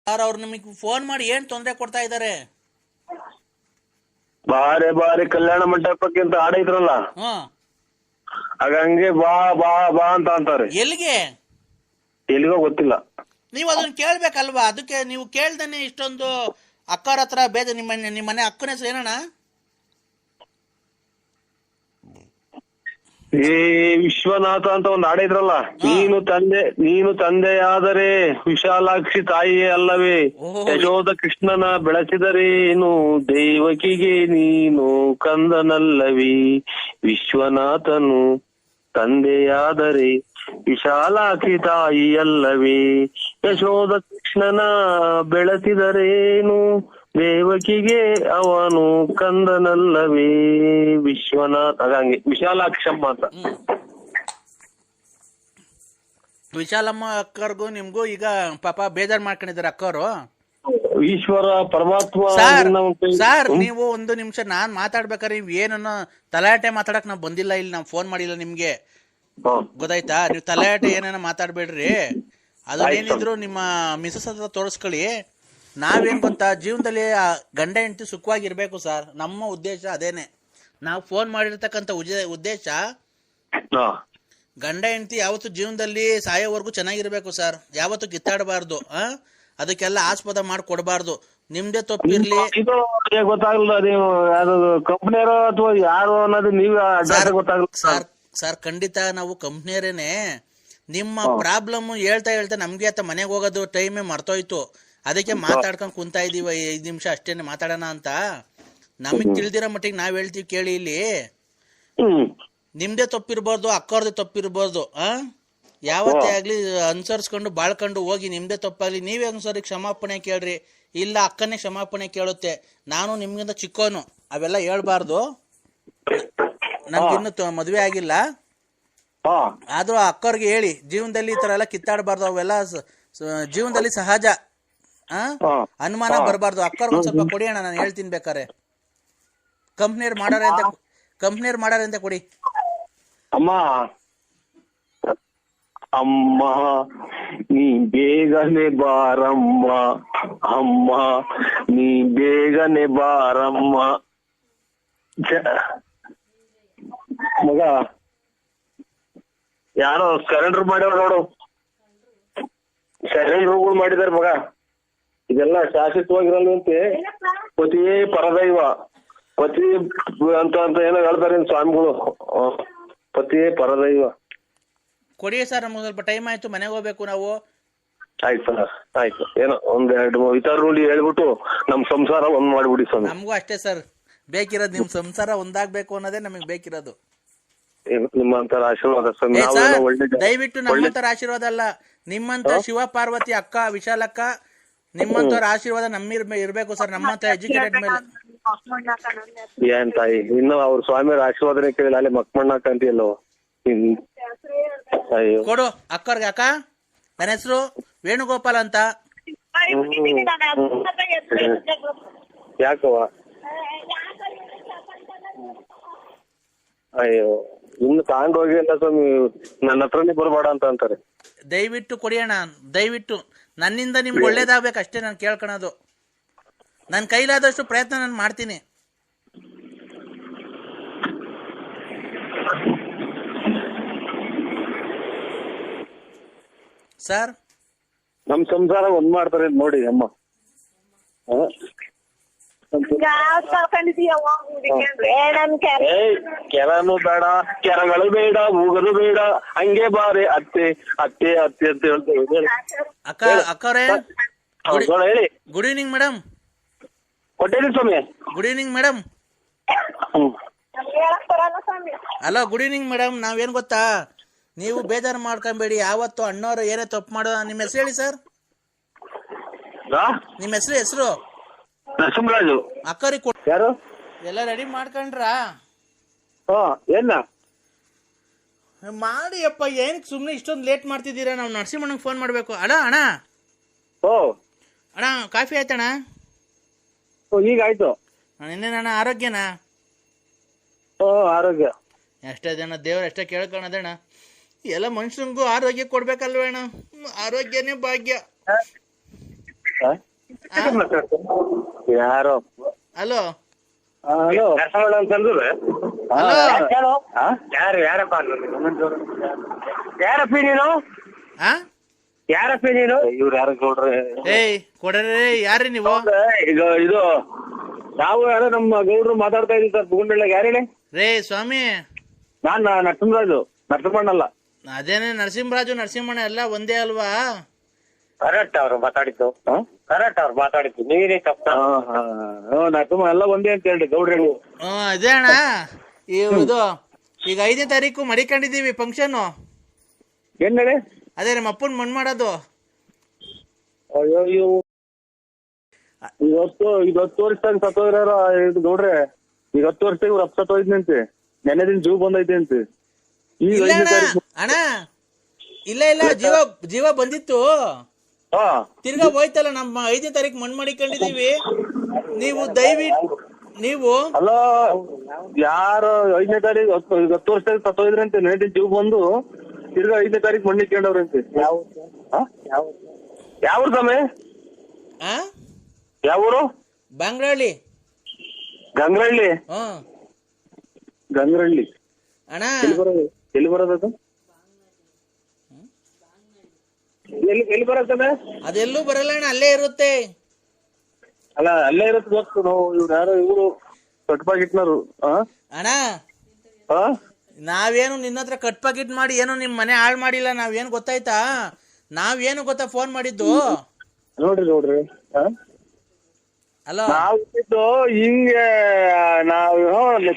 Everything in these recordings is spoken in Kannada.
ಸರ್ ಅವ್ರು ನಿಮಗೆ ಫೋನ್ ಮಾಡಿ ಏನ್ ತೊಂದರೆ ಕೊಡ್ತಾ ಇದ್ದಾರೆ? ಬಾರೆ ಬಾರೆ ಕಲ್ಯಾಣ ಮಂಟಪಕ್ಕೆ ಅಂತ ಆಡಿದ್ರಲ್ಲ, ಹ್ಮ್, ಆಗ ಹಂಗೆ ಬಾ ಬಾ ಬಾ ಅಂತ ಅಂತಾರೆ. ಎಲ್ಲಿಗೆ? ಎಲ್ಲಿಗೋ ಗೊತ್ತಿಲ್ಲ. ನೀವು ಅದನ್ನ ಕೇಳ್ಬೇಕಲ್ವಾ? ಅದಕ್ಕೆ ನೀವು ಕೇಳ್ದೇನೆ ಇಷ್ಟೊಂದು ಅಕ್ಕರ ಹತ್ರ ಬೇಜ. ನಿಮ್ಮ ಮನೆ ಅಕ್ಕನ ಹೆಸರು ಏನಣ್ಣ? ಏ ವಿಶ್ವನಾಥ ಅಂತ ಒಂದು ಆಡಿದ್ರಲ್ಲ, ನೀನು ತಂದೆಯಾದರೆ ವಿಶಾಲಾಕ್ಷಿ ತಾಯಿಯೇ ಅಲ್ಲವೇ, ಯಶೋಧ ಕೃಷ್ಣನ ಬೆಳೆಸಿದರೇನು, ದೇವಕಿಗೆ ನೀನು ಕಂದನಲ್ಲವೇ, ವಿಶ್ವನಾಥನು ತಂದೆಯಾದರೆ ವಿಶಾಲಾಕ್ಷಿ ತಾಯಿಯಲ್ಲವೇ, ಯಶೋಧ ಕೃಷ್ಣನ ಬೆಳೆಸಿದರೇನು, ದೇವಕಿಗೆ ಅವನು ಕಂದನಲ್ಲವೇ, ವಿಶ್ವನಾಥ. ಹಂಗೆ ವಿಶಾಲಾಕ್ಷಮ್ಮ ಅಂತ. ವಿಶಾಲಮ್ಮ ಅಕ್ಕರ್ಗೂ ನಿಮ್ಗೂ ಈಗ ಪಾಪ ಬೇಜಾರ್ ಮಾಡ್ಕೊಂಡಿದ್ದಾರೆ ಅಕ್ಕವರು. ಈಶ್ವರ ಪರಮಾತ್ಮ. ಸರ್ ನೀವು ಒಂದು ನಿಮಿಷ ನಾನ್ ಮಾತಾಡ್ಬೇಕಾದ್ರೆ ನೀವ್ ಏನನ್ನ ತಲಾಟೆ ಮಾತಾಡಕ್ ನಾವ್ ಬಂದಿಲ್ಲ, ಇಲ್ಲಿ ನಾವ್ ಫೋನ್ ಮಾಡಿಲ್ಲ ನಿಮ್ಗೆ, ಗೊತ್ತಾಯ್ತಾ? ನೀವು ತಲಾಟೆ ಏನೇನ ಮಾತಾಡ್ಬೇಡ್ರಿ. ಅದೇನಿದ್ರು ನಿಮ್ಮ ಮಿಸಸ್ ಹತ್ರ ತೋರಿಸ್ಕೊಳ್ಳಿ. ನಾವೇನ್ ಗೊತ್ತಾ, ಜೀವನದಲ್ಲಿ ಗಂಡ ಹೆಂಡತಿ ಸುಖವಾಗಿರ್ಬೇಕು ಸರ್, ನಮ್ಮ ಉದ್ದೇಶ ಅದೇನೆ. ನಾವು ಫೋನ್ ಮಾಡಿರ್ತಕ್ಕಂಥ ಉದ್ದೇಶ ಗಂಡ ಹೆಂಡತಿ ಯಾವತ್ತು ಜೀವನದಲ್ಲಿ ಸಾಯೋವರೆಗೂ ಚೆನ್ನಾಗಿರ್ಬೇಕು ಸರ್, ಯಾವತ್ತು ಕಿತ್ತಾಡಬಾರ್ದು, ಅದಕ್ಕೆಲ್ಲ ಆಸ್ಪದ ಮಾಡ್ಕೊಡ್ಬಾರ್ದು. ನಿಮ್ದೇ ತಪ್ಪಿರ್ಲಿ. ಗೊತ್ತಾಗಲ್ಲ ನೀವು ಕಂಪ್ನಿಯರೋ ಅಥವಾ ಯಾರು ಅನ್ನೋದು ನೀವೇ ಗೊತ್ತಾಗಲ್ಲ ಸರ್. ಖಂಡಿತ ನಾವು ಕಂಪ್ನಿಯರೇನೆ. ನಿಮ್ಮ ಪ್ರಾಬ್ಲಮ್ ಹೇಳ್ತಾ ಹೇಳ್ತಾ ನಮ್ಗೆ ಆತ ಮನೆಗೆ ಹೋಗೋದು ಟೈಮೇ ಮರ್ತೋಯ್ತು. ಅದಕ್ಕೆ ಮಾತಾಡ್ಕೊಂಡ್ ಕುಂತಾ ಇದೀವಿ, 5 ನಿಮಿಷ ಅಷ್ಟೇನೆ ಮಾತಾಡೋಣ ಅಂತ. ನಮಗ್ ತಿಳಿದಿರೋ ಮಟ್ಟಿಗೆ ನಾವ್ ಹೇಳ್ತೀವಿ ಕೇಳಿ. ಇಲ್ಲಿ ನಿಮ್ದೇ ತಪ್ಪಿರ್ಬಾರ್ದು, ಅಕ್ಕವ್ರದೇ ತಪ್ಪಿರ್ಬಾರ್ದು. ಯಾವತ್ತೇ ಆಗ್ಲಿ ಅನುಸರಿಸ್ಕೊಂಡು ಬಾಳ್ಕೊಂಡು ಹೋಗಿ, ನಿಮ್ದೇ ತಪ್ಪಾಗ್ಲಿ ನೀವೇ ಒಂದ್ಸರಿ ಕ್ಷಮಾಪಣೆ ಕೇಳ್ರಿ, ಇಲ್ಲ ಅಕ್ಕನೇ ಕ್ಷಮಾಪಣೆ ಕೇಳುತ್ತೆ. ನಾನು ನಿಮ್ಗಿಂತ ಚಿಕ್ಕೋನು, ಅವೆಲ್ಲ ಹೇಳ್ಬಾರ್ದು. ನಮ್ಗಿನ್ನು ಮದ್ವೆ ಆಗಿಲ್ಲ, ಆದ್ರೂ ಅಕ್ಕವ್ರಿಗೆ ಹೇಳಿ ಜೀವನದಲ್ಲಿ ಈ ತರ ಎಲ್ಲ ಕಿತ್ತಾಡಬಾರ್ದು, ಅವೆಲ್ಲ ಜೀವನದಲ್ಲಿ ಸಹಜ. ಅನುಮಾನ ಬರಬಾರ್ದು. ಅಕ್ಕವ್ರಿಗೆ ಒಂದ್ ಸ್ವಲ್ಪ ಕೊಡಿ ಅಣ್ಣ, ನಾನು ಹೇಳ್ತೀನಿ ಬೇಕಾರೆ. ಕಂಪ್ನಿಯರ್ ಮಾಡಾರೆ ಅಂತ ಕೊಡಿ. ಅಮ್ಮ ಅಮ್ಮ ನೀ ಬೇಗನೆ ಬಾರಮ್ಮ, ಅಮ್ಮ ನೀ ಬೇಗನೆ ಬಾರಮ್ಮ. ಮಗ ಯಾರೋ ಸರೆಂಡರ್ ಮಾಡ್ಯಾರ ನೋಡು, ಸರೆಂಡರ್ಗಳು ಮಾಡಿದಾರೆ ಮಗ. ಇದೆಲ್ಲ ಶಾಶ್ವತವಾಗಿರಲ್ವಂತೆ. ಪತಿಯೇ ಪರದೈವ, ಪತಿ ಅಂತ ಏನೋ ಹೇಳ್ತಾರೆ ಸ್ವಾಮಿಗಳು, ಪತಿಯೇ ಪರದೈವ. ಕೊಡಿ ಸರ್, ನಮ್ಗೆ ಸ್ವಲ್ಪ ಟೈಮ್ ಆಯ್ತು, ಮನೆಗೆ ಹೋಗ್ಬೇಕು ನಾವು. ಆಯ್ತು ಸರ್, ಆಯ್ತು. ಏನೋ 1-2 ಇತರರಲ್ಲಿ ಹೇಳ್ಬಿಟ್ಟು ನಮ್ ಸಂಸಾರ ಒಂದ್ ಮಾಡ್ಬಿಡಿ ಸ್ವಾಮಿ. ನಮಗೂ ಅಷ್ಟೇ ಸರ್ ಬೇಕಿರೋದು, ನಿಮ್ ಸಂಸಾರ ಒಂದಾಗ್ಬೇಕು ಅನ್ನೋದೇ ನಮಗ್ ಬೇಕಿರೋದು. ನಿಮ್ಮಂತರ ಆಶೀರ್ವಾದ ಸ್ವಾಮಿ. ದಯವಿಟ್ಟು ನಮ್ಮಂತರ ಆಶೀರ್ವಾದ ಅಲ್ಲ, ನಿಮ್ಮಂತ ಶಿವ ಪಾರ್ವತಿ ಅಕ್ಕ, ವಿಶಾಲಕ್ಕ, ನಿಮ್ಮಂತವ್ರ ಆಶೀರ್ವಾದ ಇರ್ಬೇಕು ಸರ್, ನಮ್ಮಂತ ಎಜುಕೇಟೆಡ್ ಮೇಲೆ. ಏನ್ ತಾಯಿ, ಇನ್ನು ಅವ್ರ ಸ್ವಾಮಿಯವ್ರ ಆಶೀರ್ವಾದನೆ ಕೇಳಿಲ್ಲ, ಅಲ್ಲಿ ಮಕ್ಮಣ್ಣಕ್ಕ ಅಂತೀಯಲ್ಲೋ. ಕೊಡು ಅಕ್ಕರ್ಗೆ. ಅಕ್ಕ, ನನ್ನ ಹೆಸರು ವೇಣುಗೋಪಾಲ್ ಅಂತ. ಯಾಕವ್ವ? ಅಯ್ಯೋ, ಇನ್ನು ತಗೊಂಡ್ ಹೋಗಿ ಅಂತ ಸ್ವಾಮಿ, ನನ್ನ ಹತ್ರನೇ ಬರ್ಬೇಡ ಅಂತ ಅಂತಾರೆ. ದಯವಿಟ್ಟು ಕೊಡಿ ಅಣ್ಣ, ದಯವಿಟ್ಟು. ನನ್ನಿಂದ ನಿಮ್ಗೆ ಒಳ್ಳೇದಾಗ್ಬೇಕು ಅಷ್ಟೇ ನಾನು ಕೇಳ್ಕೊಳೋದು. ನನ್ನ ಕೈಲಾದಷ್ಟು ಪ್ರಯತ್ನ ನಾನು ಮಾಡ್ತೀನಿ ಸರ್. ನಮ್ ಸಂಸಾರ ಒಂದ್ ಮಾಡ್ತಾರೆ ನೋಡಿ ಅಮ್ಮ. ಕೆರನು ಬೇಡ, ಕೆರಗಳು ಬೇಡ, ಹೂಗಲು ಬೇಡ, ಹಂಗೆ ಬಾರೆ ಅತ್ತೆ ಅತ್ತೆ ಅತ್ತೆ ಅಂತ ಹೇಳ್ತೇವೆ. ಅಕ್ಕವ್ರೆ ಹೇಳಿ. Good evening madam. ಕೊಟ್ಟೇನಿ ಸ್ವಾಮಿ. Good evening madam. Hello, good evening madam. ನಾವೇನ್ ಗೊತ್ತಾ, ನೀವು ಬೇಜಾರು ಮಾಡ್ಕೊಂಬೇಡಿ. ಯಾವತ್ತು ಅಣ್ಣವ್ರು ಏನೇ ತಪ್ಪು ಮಾಡೋ. ನಿಮ್ಮ ಹೆಸರು ಹೇಳಿ ಸರ್. ನಿಮ್ಮ ಹೆಸರು? ನರಸಿಂಹರಾಜು. ಅಕ್ಕವ್ರಿಗೆ ಯಾರು? ಎಲ್ಲ ರೆಡಿ ಮಾಡ್ಕೊಂಡ್ರ? ಏನ ಮಾಡಿ ಅಪ್ಪ, ಏನ್ ಸುಮ್ನೆ ಇಷ್ಟೊಂದು ಲೇಟ್ ಮಾಡ್ತಿದ್ದೀರಾ? ನಾವು ನರಸಿಂಹಣ್ಣಂಗೆ ಫೋನ್ ಮಾಡ್ಬೇಕು. ಅಣ್ಣ ಅಣ್ಣ ಕಾಫಿ ಆಯ್ತಣ್ಣ? ಈಗ ಆಯ್ತು. ಇನ್ನೇನಣ್ಣ, ಆರೋಗ್ಯನಾ? ಆರೋಗ್ಯ ಎಷ್ಟೇ ಜನ ದೇವ್ರ ಎಷ್ಟೇ ಕೇಳ್ಕೊಳದಣ್ಣ. ಎಲ್ಲ ಮನುಷ್ಯನಿಗೂ ಆರೋಗ್ಯ ಕೊಡ್ಬೇಕಲ್ವೇಣ? ಆರೋಗ್ಯನೇ ಭಾಗ್ಯ. ಯಾರೋ ಹಲೋ ಹಲೋ ಅಂತಂದ್ರೆ ಹಲೋ ಯಾರಪ್ಪ ಯಾರಪ್ಪಿ ನೀನು ಆ ಯಾರಪ್ಪಿ ನೀನು ಇವ್ರು ಯಾರ ಗೌಡ್ರೆ ಏಯ್ ಕೊಡ್ರಿ ಯಾರ್ರಿ ನೀವು? ಈಗ ಇದು ನಾವು ಯಾರೋ ನಮ್ಮ ಗೌಡ್ರು ಮಾತಾಡ್ತಾ ಇದೀವಿ ಸರ್ ಬುಗುಂಡಳ್ಳಿ ಯಾರು ಹೇಳಿ? ರೇ ಸ್ವಾಮಿ, ನಾನ್ ನರಸಿಂಹರಾಜು, ನರಸಿಂಹಣ್ಣಲ್ಲ. ಅದೇನೆ ನರಸಿಂಹಣ್ಣ ಎಲ್ಲ ಒಂದೇ ಅಲ್ವಾ? ಕರೆಕ್ಟ್ ಅವ್ರು ಮಾತಾಡಿದ್ದು, ಕರೆಕ್ಟ್ ಅವ್ರು ಮಾತಾಡಿದ್ದು, ನೀವೇ ತಪ್ಪ. ನರಸಿಂಹ ಎಲ್ಲ ಒಂದೇ ಅಂತ ಹೇಳಿ ಗೌಡ್ರಿ. ಅದೇ ಅಣ್ಣ, ಇದು ಈಗ 5ನೇ ತಾರೀಕು ಮಡಿಕೊಂಡಿದೀವಿ ಫಂಕ್ಷನ್. ಏನ್ ಹೇಳಿ? ಅದೇ ನಮ್ಮ ಅಪ್ಪನ್ ಮಣ್ಣು ಮಾಡೋದು. ಅಯ್ಯೋ ಈಗ 10 ವರ್ಷದಾಗ ಸತ್ತೋದ್ರ ಇದು ಗೌಡ್ರೆ. ಈಗ 10 ವರ್ಷದಾಗ ಇವ್ರು ಅಪ್ ಸತ್ತೋಯ್ತಂತೆ, ನೆನ್ನೆ ದಿನ ಜೀವ ಬಂದೈತೆ ಅಂತೆ. ಈಗ ಅಣ್ಣ ಇಲ್ಲ ಜೀವ ಬಂದಿತ್ತು, ತಿರ್ಗಾ ಹೋಯ್ತಲ್ಲ. ನಮ್ಮ 5ನೇ ತಾರೀಕು ಮಣ್ಣು ಮಾಡಿಕೊಂಡಿದೀವಿ. ನೀವು ದಯವಿಟ್ಟು ನೀವು ಅಲ್ಲ ಯಾರು 5ನೇ ತಾರೀಕು 10 ವರ್ಷದಾಗ ಸತ್ತೋಯ್ದ್ರಂತೆ, ನೆನ್ನೆ ದಿನ ಜೀವ ಬಂದು ತಿರ್ಗಾ 5ನೇ ತಾರೀಕು ಮಣ್ಣು ಇಟ್ಕೊಂಡವ್ರಂತೆ. ಯಾವ ಸಮಯ ಯಾವೂರು? ಬಂಗ್ರಹಳ್ಳಿ. ಗಂಗ್ರಹಳ್ಳಿ ಅಣ್ಣ ಎಲ್ಲಿ ಬರೋದು? ಎಲ್ಲಿ ಬರೋದ? ಅದೆಲ್ಲೂ ಬರಲ್ಲ ಅಣ್ಣ, ಅಲ್ಲೇ ಇರುತ್ತೆ. ಅಲ್ಲ ಅಲ್ಲೇ ಇರುತ್ತೆ ಗೊತ್ತು. ನಾವು ಇವ್ರು ಕಟ್ ಪಾಕಿಟ್ನರು. ಅಣ್ಣ ನಾವೇನು ನಿನ್ನ ಹತ್ರ ಕಟ್ ಪಾಕಿಟ್ ಮಾಡಿ ಏನು ನಿಮ್ ಮನೆ ಹಾಳು ಮಾಡಿಲ್ಲ. ನಾವೇನು ಗೊತ್ತಾಯ್ತಾ, ನಾವೇನು ಗೊತ್ತಾ ಫೋನ್ ಮಾಡಿದ್ದು? ನೋಡ್ರಿ ಅಲೋ, ನಾವು ಹಿಂಗೆ ನಾವು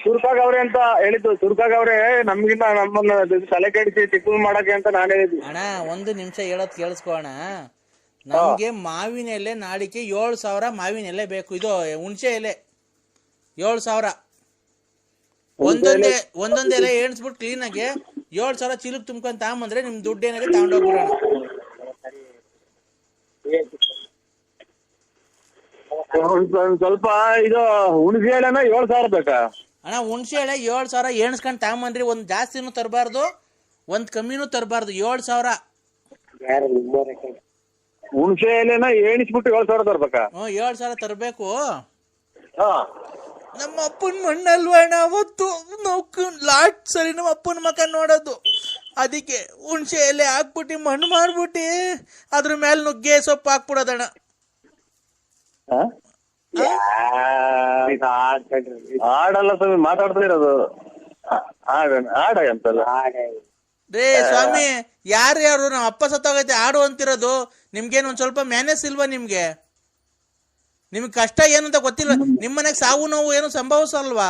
ಸುರ್ಕಾಗವ್ರೆ ಅಂತ ಹೇಳಿದ್ದು. ಸುರ್ಕಾಗವ್ರೆ ನಮ್ಗಿಂತ ನಮ್ಮನ್ನ ತಲೆ ಕೆಡಿಸಿ ಚಿಕ್ಕ ಮಾಡಕ್ಕೆ ಅಂತ ನಾನು ಹೇಳಿದ್ವಿ. ಅಣ್ಣ 1 ನಿಮಿಷ ಹೇಳೋದ್ ಕೇಳಿಸ್ಕೋಣ. ನಮ್ಗೆ ಮಾವಿನ ಎಲೆ ನಾಡಿಕೆ 7,000 ಮಾವಿನ ಎಲೆ ಬೇಕು. ಇದು ಹುಣಸೆ ಎಲೆ 7,000. ಒಂದೊಂದ್ ಎಲೆ ಎಣಿಸ್ಬಿಟ್ಟು ಕ್ಲೀನ್ ಆಗಿ 7,000 ಚೀಲಕ್ ತುಂಬ್ಕೊಂಡ್ ತಗೊಂಬಂದ್ರೆ ನಿಮ್ ದುಡ್ಡು ಏನಾಗೆ ತಗೊಂಡೋಗ್ಬಿಡೋಣ. ಸ್ವಲ್ಪ ಇದು ಹುಣಸೆ ಎಲೆನ 7,000 ಬೇಕಾ? ಅಣ್ಣ ಹುಣಸೆ ಎಲೆ 7,000 ಎಣಿಸ್ಕೊಂಡ್ ತಗೊಂಬಂದ್ರಿ. ಒಂದ್ ಜಾಸ್ತಿನೂ ತರಬಾರ್ದು, ಒಂದ್ ಕಮ್ಮಿನೂ ತರಬಾರ್ದು. 7,000 ಹುಣಸೆ ಎಲೆನ ಎಣಿಸ್ಬಿಟ್ಟು 7,000 ತರ್ಬೇಕಾ? 7,000 ತರಬೇಕು. ನಮ್ಮ ಅಪ್ಪನ ಮಣ್ಣಲ್ವಾ ಅಣ್ಣ ಅವತ್ತು ನಾವು ಲಾಸ್ಟ್ ಸರಿ ನಮ್ಮ ಅಪ್ಪನ ಮಕ್ಕ ನೋಡೋದು. ಅದಕ್ಕೆ ಹುಣಸೆ ಎಲೆ ಹಾಕ್ಬಿಟ್ಟು ಮಣ್ಣು ಮಾಡ್ಬಿಟ್ಟು ಅದ್ರ ಮೇಲೆ ನುಗ್ಗೆ ಸೊಪ್ಪು ಹಾಕ್ಬಿಡೋದಣ್ಣ. ಆಡಲ್ಲ ಸ್ವಾಮಿ, ಮಾತಾಡ್ತಾ ಇರೋದು ಆಡ ಅಂತಲ್ಲ ರೇ ಸ್ವಾಮಿ. ಯಾರು ನಮ್ಮ ಅಪ್ಪ ಸತ್ತೋಗೈತೆ ಆಡು ಅಂತಿರೋದು. ನಿಮ್ಗೇನು ಒಂದ್ ಸ್ವಲ್ಪ ಮ್ಯಾನೇಜ್ ಇಲ್ವಾ? ನಿಮ್ಗೆ ಕಷ್ಟ ಏನಂತ ಗೊತ್ತಿಲ್ಲ? ನಿಮ್ ಮನೆಗ್ ಸಾವು ನೋವು ಏನು ಸಂಭವಿಸಲ್ವಾ?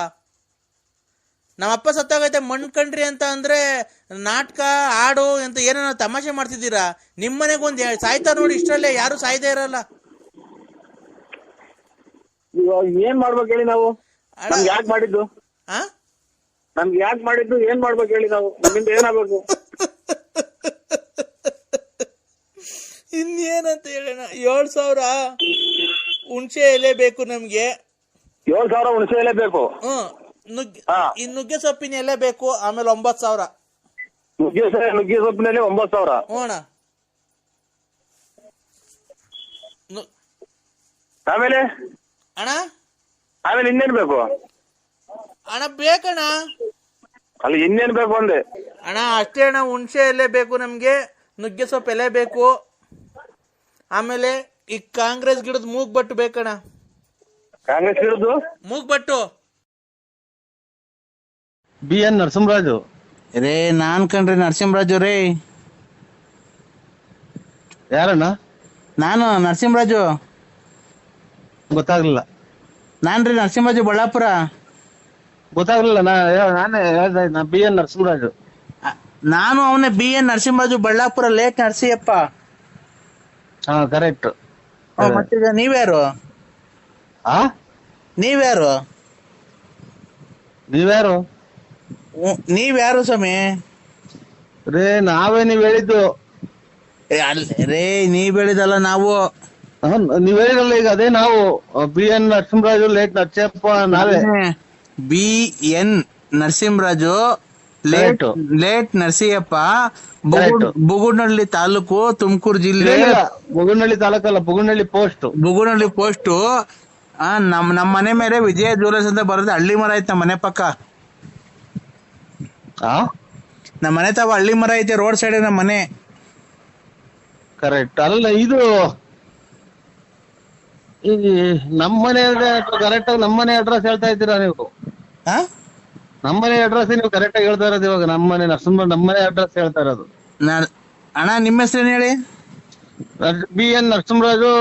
ನಮ್ಮ ಅಪ್ಪ ಸತ್ತೋಗೈತೆ ಮಣ್ಣು ಕಂಡ್ರಿ ಅಂತ ಅಂದ್ರೆ ನಾಟಕ ಆಡು ಅಂತ ಏನೋ ತಮಾಷೆ ಮಾಡ್ತಿದ್ದೀರಾ. ನಿಮ್ ಮನೆಗ್ ಒಂದ್ ಸಾಯ್ತಾ ನೋಡಿ, ಇಷ್ಟರಲ್ಲೇ ಯಾರು ಸಾಯ್ತಾ ಇರಲ್ಲ. ಇವಾಗ ಏನ್ ಮಾಡ್ಬೇಕು ಹೇಳಿ? ನಾವು ನಮ್ಗೆ ಯಾಕೆ ಮಾಡಿದ್ದು? ಏನ್ ಮಾಡ್ಬೇಕು ಹೇಳಿ? ನಾವು ನಮ್ಮಿಂದ ಏನಾಗ್ಬೇಕು? ಇನ್ನೇನಂತ ಹೇಳೋಣ. 7,000 ಹುಣಸೆ ಎಲೆ ಬೇಕು ನಮ್ಗೆ. 7,000 ಹುಣಸೆ ಎಲೆ ಬೇಕು. ನುಗ್ಗೆ ಸೊಪ್ಪಿನ ಎಲೆ ಬೇಕು. ಆಮೇಲೆ 9,000 ನುಗ್ಗೆ ಸೊಪ್ಪಿನಲ್ಲಿ 9,000. ಅಣ್ಣ ಆಮೇಲೆ ಇನ್ನೇನ್ ಬೇಕು ಅಣ್ಣ? ಬೇಕಣ್ಣ. ಅಲ್ಲಿ ಇನ್ನೇನ್ ಬೇಕು ಅಂದೆ ಅಣ್ಣ? ಅಷ್ಟೇ ಅಣ್ಣ, ಹುಣಸೆ ಎಲೆ ಬೇಕು ನಮ್ಗೆ, ನುಗ್ಗೆ ಸೊಪ್ಪು ಎಲೆ ಬೇಕು. ಆಮೇಲೆ ಈ ಕಾಂಗ್ರೆಸ್ ಗಿಡದ ಮೂಗ್ಬಟ್ಟು ಬೇಕಣ್ಣ. ಕಾಂಗ್ರೆಸ್ ಗಿಡದ್ದು ಮೂಗ್ಬಟ್ಟು? BN ನರಸಿಂಹರಾಜು ರೇ ನಾನ್ ಕಣ್ರಿ ನರಸಿಂಹರಾಜು ರೇ. ಯಾರಣ್ಣ? ನಾನು ನರಸಿಂಹರಾಜು. ಗೊತ್ತಾಗ್ಲಿಲ್ಲ. ನಾನ್ರಿ ನರಸಿಂಹರಾಜು, ಬಳ್ಳಾಪುರ. ಗೊತ್ತಾಗ್ಲಿಲ್ಲ. ನಾನೇ ಹೇಳ್ದೆ, ನಾ BN ನರಸಿಂಹರಾಜು. ನಾನು ಅವನೇ BN Narasimharaju, Ballapura, late Narasiyappa. Correct. ಮತ್ತೀಗ ನೀವ್ಯಾರು? ನೀವ್ಯಾರು ಸ್ವಾಮಿ? ರೇ ನಾವೇ ನೀವ್ ಹೇಳಿದ್ದು. ರೇ ನೀವ್ ಹೇಳಿದಲ್ಲ ನಾವು. ನೀವ್ ಹೇಳಿರಲ್ಲ ಈಗ, ಅದೇ ನಾವು. BN ನರಸಿಂಹರಾಜು, ಲೇಟ್ ನರಸಿಯಪ್ಪ ನಾವೇ. BN Narasimharaju, late Correct. Late Narasiyappa, Correct. Bugunahalli taluk, Tumakuru ಜಿಲ್ಲೆ, ಬುಗುನಹಳ್ಳಿ ತಾಲೂಕಲ್ಲ, ಬುಗುನಹಳ್ಳಿ ಪೋಸ್ಟ್. ಬುಗುನಹಳ್ಳಿ ಪೋಸ್ಟು. ನಮ್ಮ ಮನೆ ಮೇಲೆ ವಿಜಯ ಜ್ಯುವೆಲರ್ಸ್ ಅಂತ ಬರೋದು, ಹಳ್ಳಿ ಮರ ಐತೆ ನಮ್ಮ ಮನೆ ಪಕ್ಕ. ಆ ನಮ್ಮ ಮನೆ ತಾವ ಹಳ್ಳಿ ಮರ ಐತೆ, ರೋಡ್ ಸೈಡ್ ನಮ್ಮ ಮನೆ. ಕರೆಕ್ಟ್. ಅಲ್ಲ ಇದು ಈ ನಮ್ಮನೆ ಕರೆಕ್ಟ್ ಆಗಿ ನಮ್ಮನೆ ಅಡ್ರೆಸ್ ಹೇಳ್ತಾ ಇದ್ದೀರಾ ನೀವು? ಆ? ನಮ್ಮನೆ ಅಡ್ರೆಸ್ ನೀವು ಕರೆಕ್ಟ್ ಆಗಿ ಹೇಳ್ತಾ ಇರೋದು ಇವಾಗ. ನಮ್ಮನೆ ನಮ್ಮನೆ ಅಡ್ರೆಸ್ ಹೇಳ್ತಾ ಇರೋದು. ಅಣ್ಣ ನಿಮ್ಮ ಹೆಸರೇನು ಹೇಳಿ? BN Narasimharaju,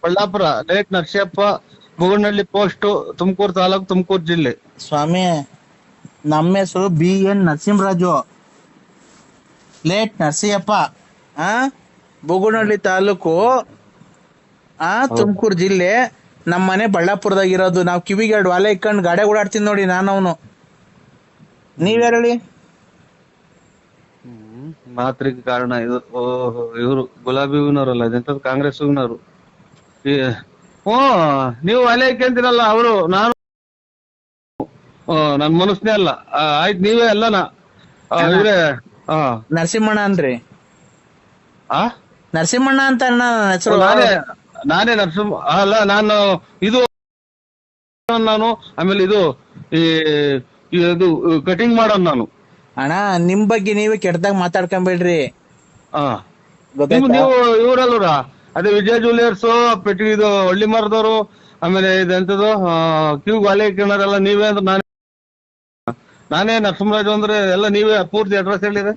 Ballapura, late Narasiyappa, Bugunahalli post, Tumakuru taluk, Tumakuru ಜಿಲ್ಲೆ. ಸ್ವಾಮಿ, ನಮ್ಮ ಹೆಸರು BN ನರಸಿಂಹರಾಜು, ಲೇಟ್ ನರಸಿಯಪ್ಪ, ಬುಗುನಹಳ್ಳಿ ತಾಲೂಕು, ತುಮಕೂರು ಜಿಲ್ಲೆ. ನಮ್ಮ ಮನೆ ಬಳ್ಳಾಪುರದಾಗ ಇರೋದು. ನಾವು ಕಿವಿಗೆ 2 ವಾಲೆ ಇಕ್ಕೊಂಡು ಗಾಡಿ ಓಡಾಡ್ತೀನಿ ನೋಡಿ ನಾನು ಅವನು. ನೀವ್ಯಾರು ಹೇಳಿ? ಮಾತ್ರಿಗೆ ಕಾರಣ ಇದು. ಇವರು ಗುಲಾಬಿ ಹೂವಿನವರಲ್ಲ, ಇದೆಂತದ್ದು ಕಾಂಗ್ರೆಸ್ ಹೂವಿನವರು. ನೀವು ಅಲೆ ಅಂತೀರಲ್ಲ, ಅವರು ನಾನು ನನ್ ಮನಸ್ನೇ ಅಲ್ಲ. ಆಯ್ತು, ನೀವೇ ಅಲ್ಲನಾ ಇವ್ರೆ? ನರಸಿಂಹಣ್ಣ ಅನ್ರಿ, ಆ ನರಸಿಂಹಣ್ಣ ಅಂತ ಅಣ್ಣ ನನ್ನ ಹೆಸರು. ನಾನೇ ನರಸಿಂಹ ಅಲ್ಲ, ನಾನು ಇದು ನಾನು. ಆಮೇಲೆ ಇದು ಇದು ಕಟಿಂಗ್ ಮಾಡೋನ್ ನಾನು. ಅಣ್ಣ ನಿಮ್ ಬಗ್ಗೆ ನೀವೇ ಕೆಟ್ಟದಾಗ ಮಾತಾಡ್ಕೊಂಬೇಡ್ರಿ. ನೀವು ಇವರಲ್ವರ? ಅದೇ ವಿಜಯ ಜ್ಯುವೆಲರ್ಸ್, ಪೆಟ್ಟಿ, ಇದು ಹಳ್ಳಿ ಮರದವರು, ಆಮೇಲೆ ಇದೆಂತದ್ದು ಕ್ಯೂ ವಾಲೆ ಕಿಣರೆಲ್ಲ ನೀವೇ ಅಂದ್ರೆ ನಾನೇ ನರಸಿಂಹರಾಜು ಅಂದ್ರೆ ಎಲ್ಲ ನೀವೇ ಪೂರ್ತಿ ಅಡ್ರೆಸ್ ಹೇಳಿದೆ.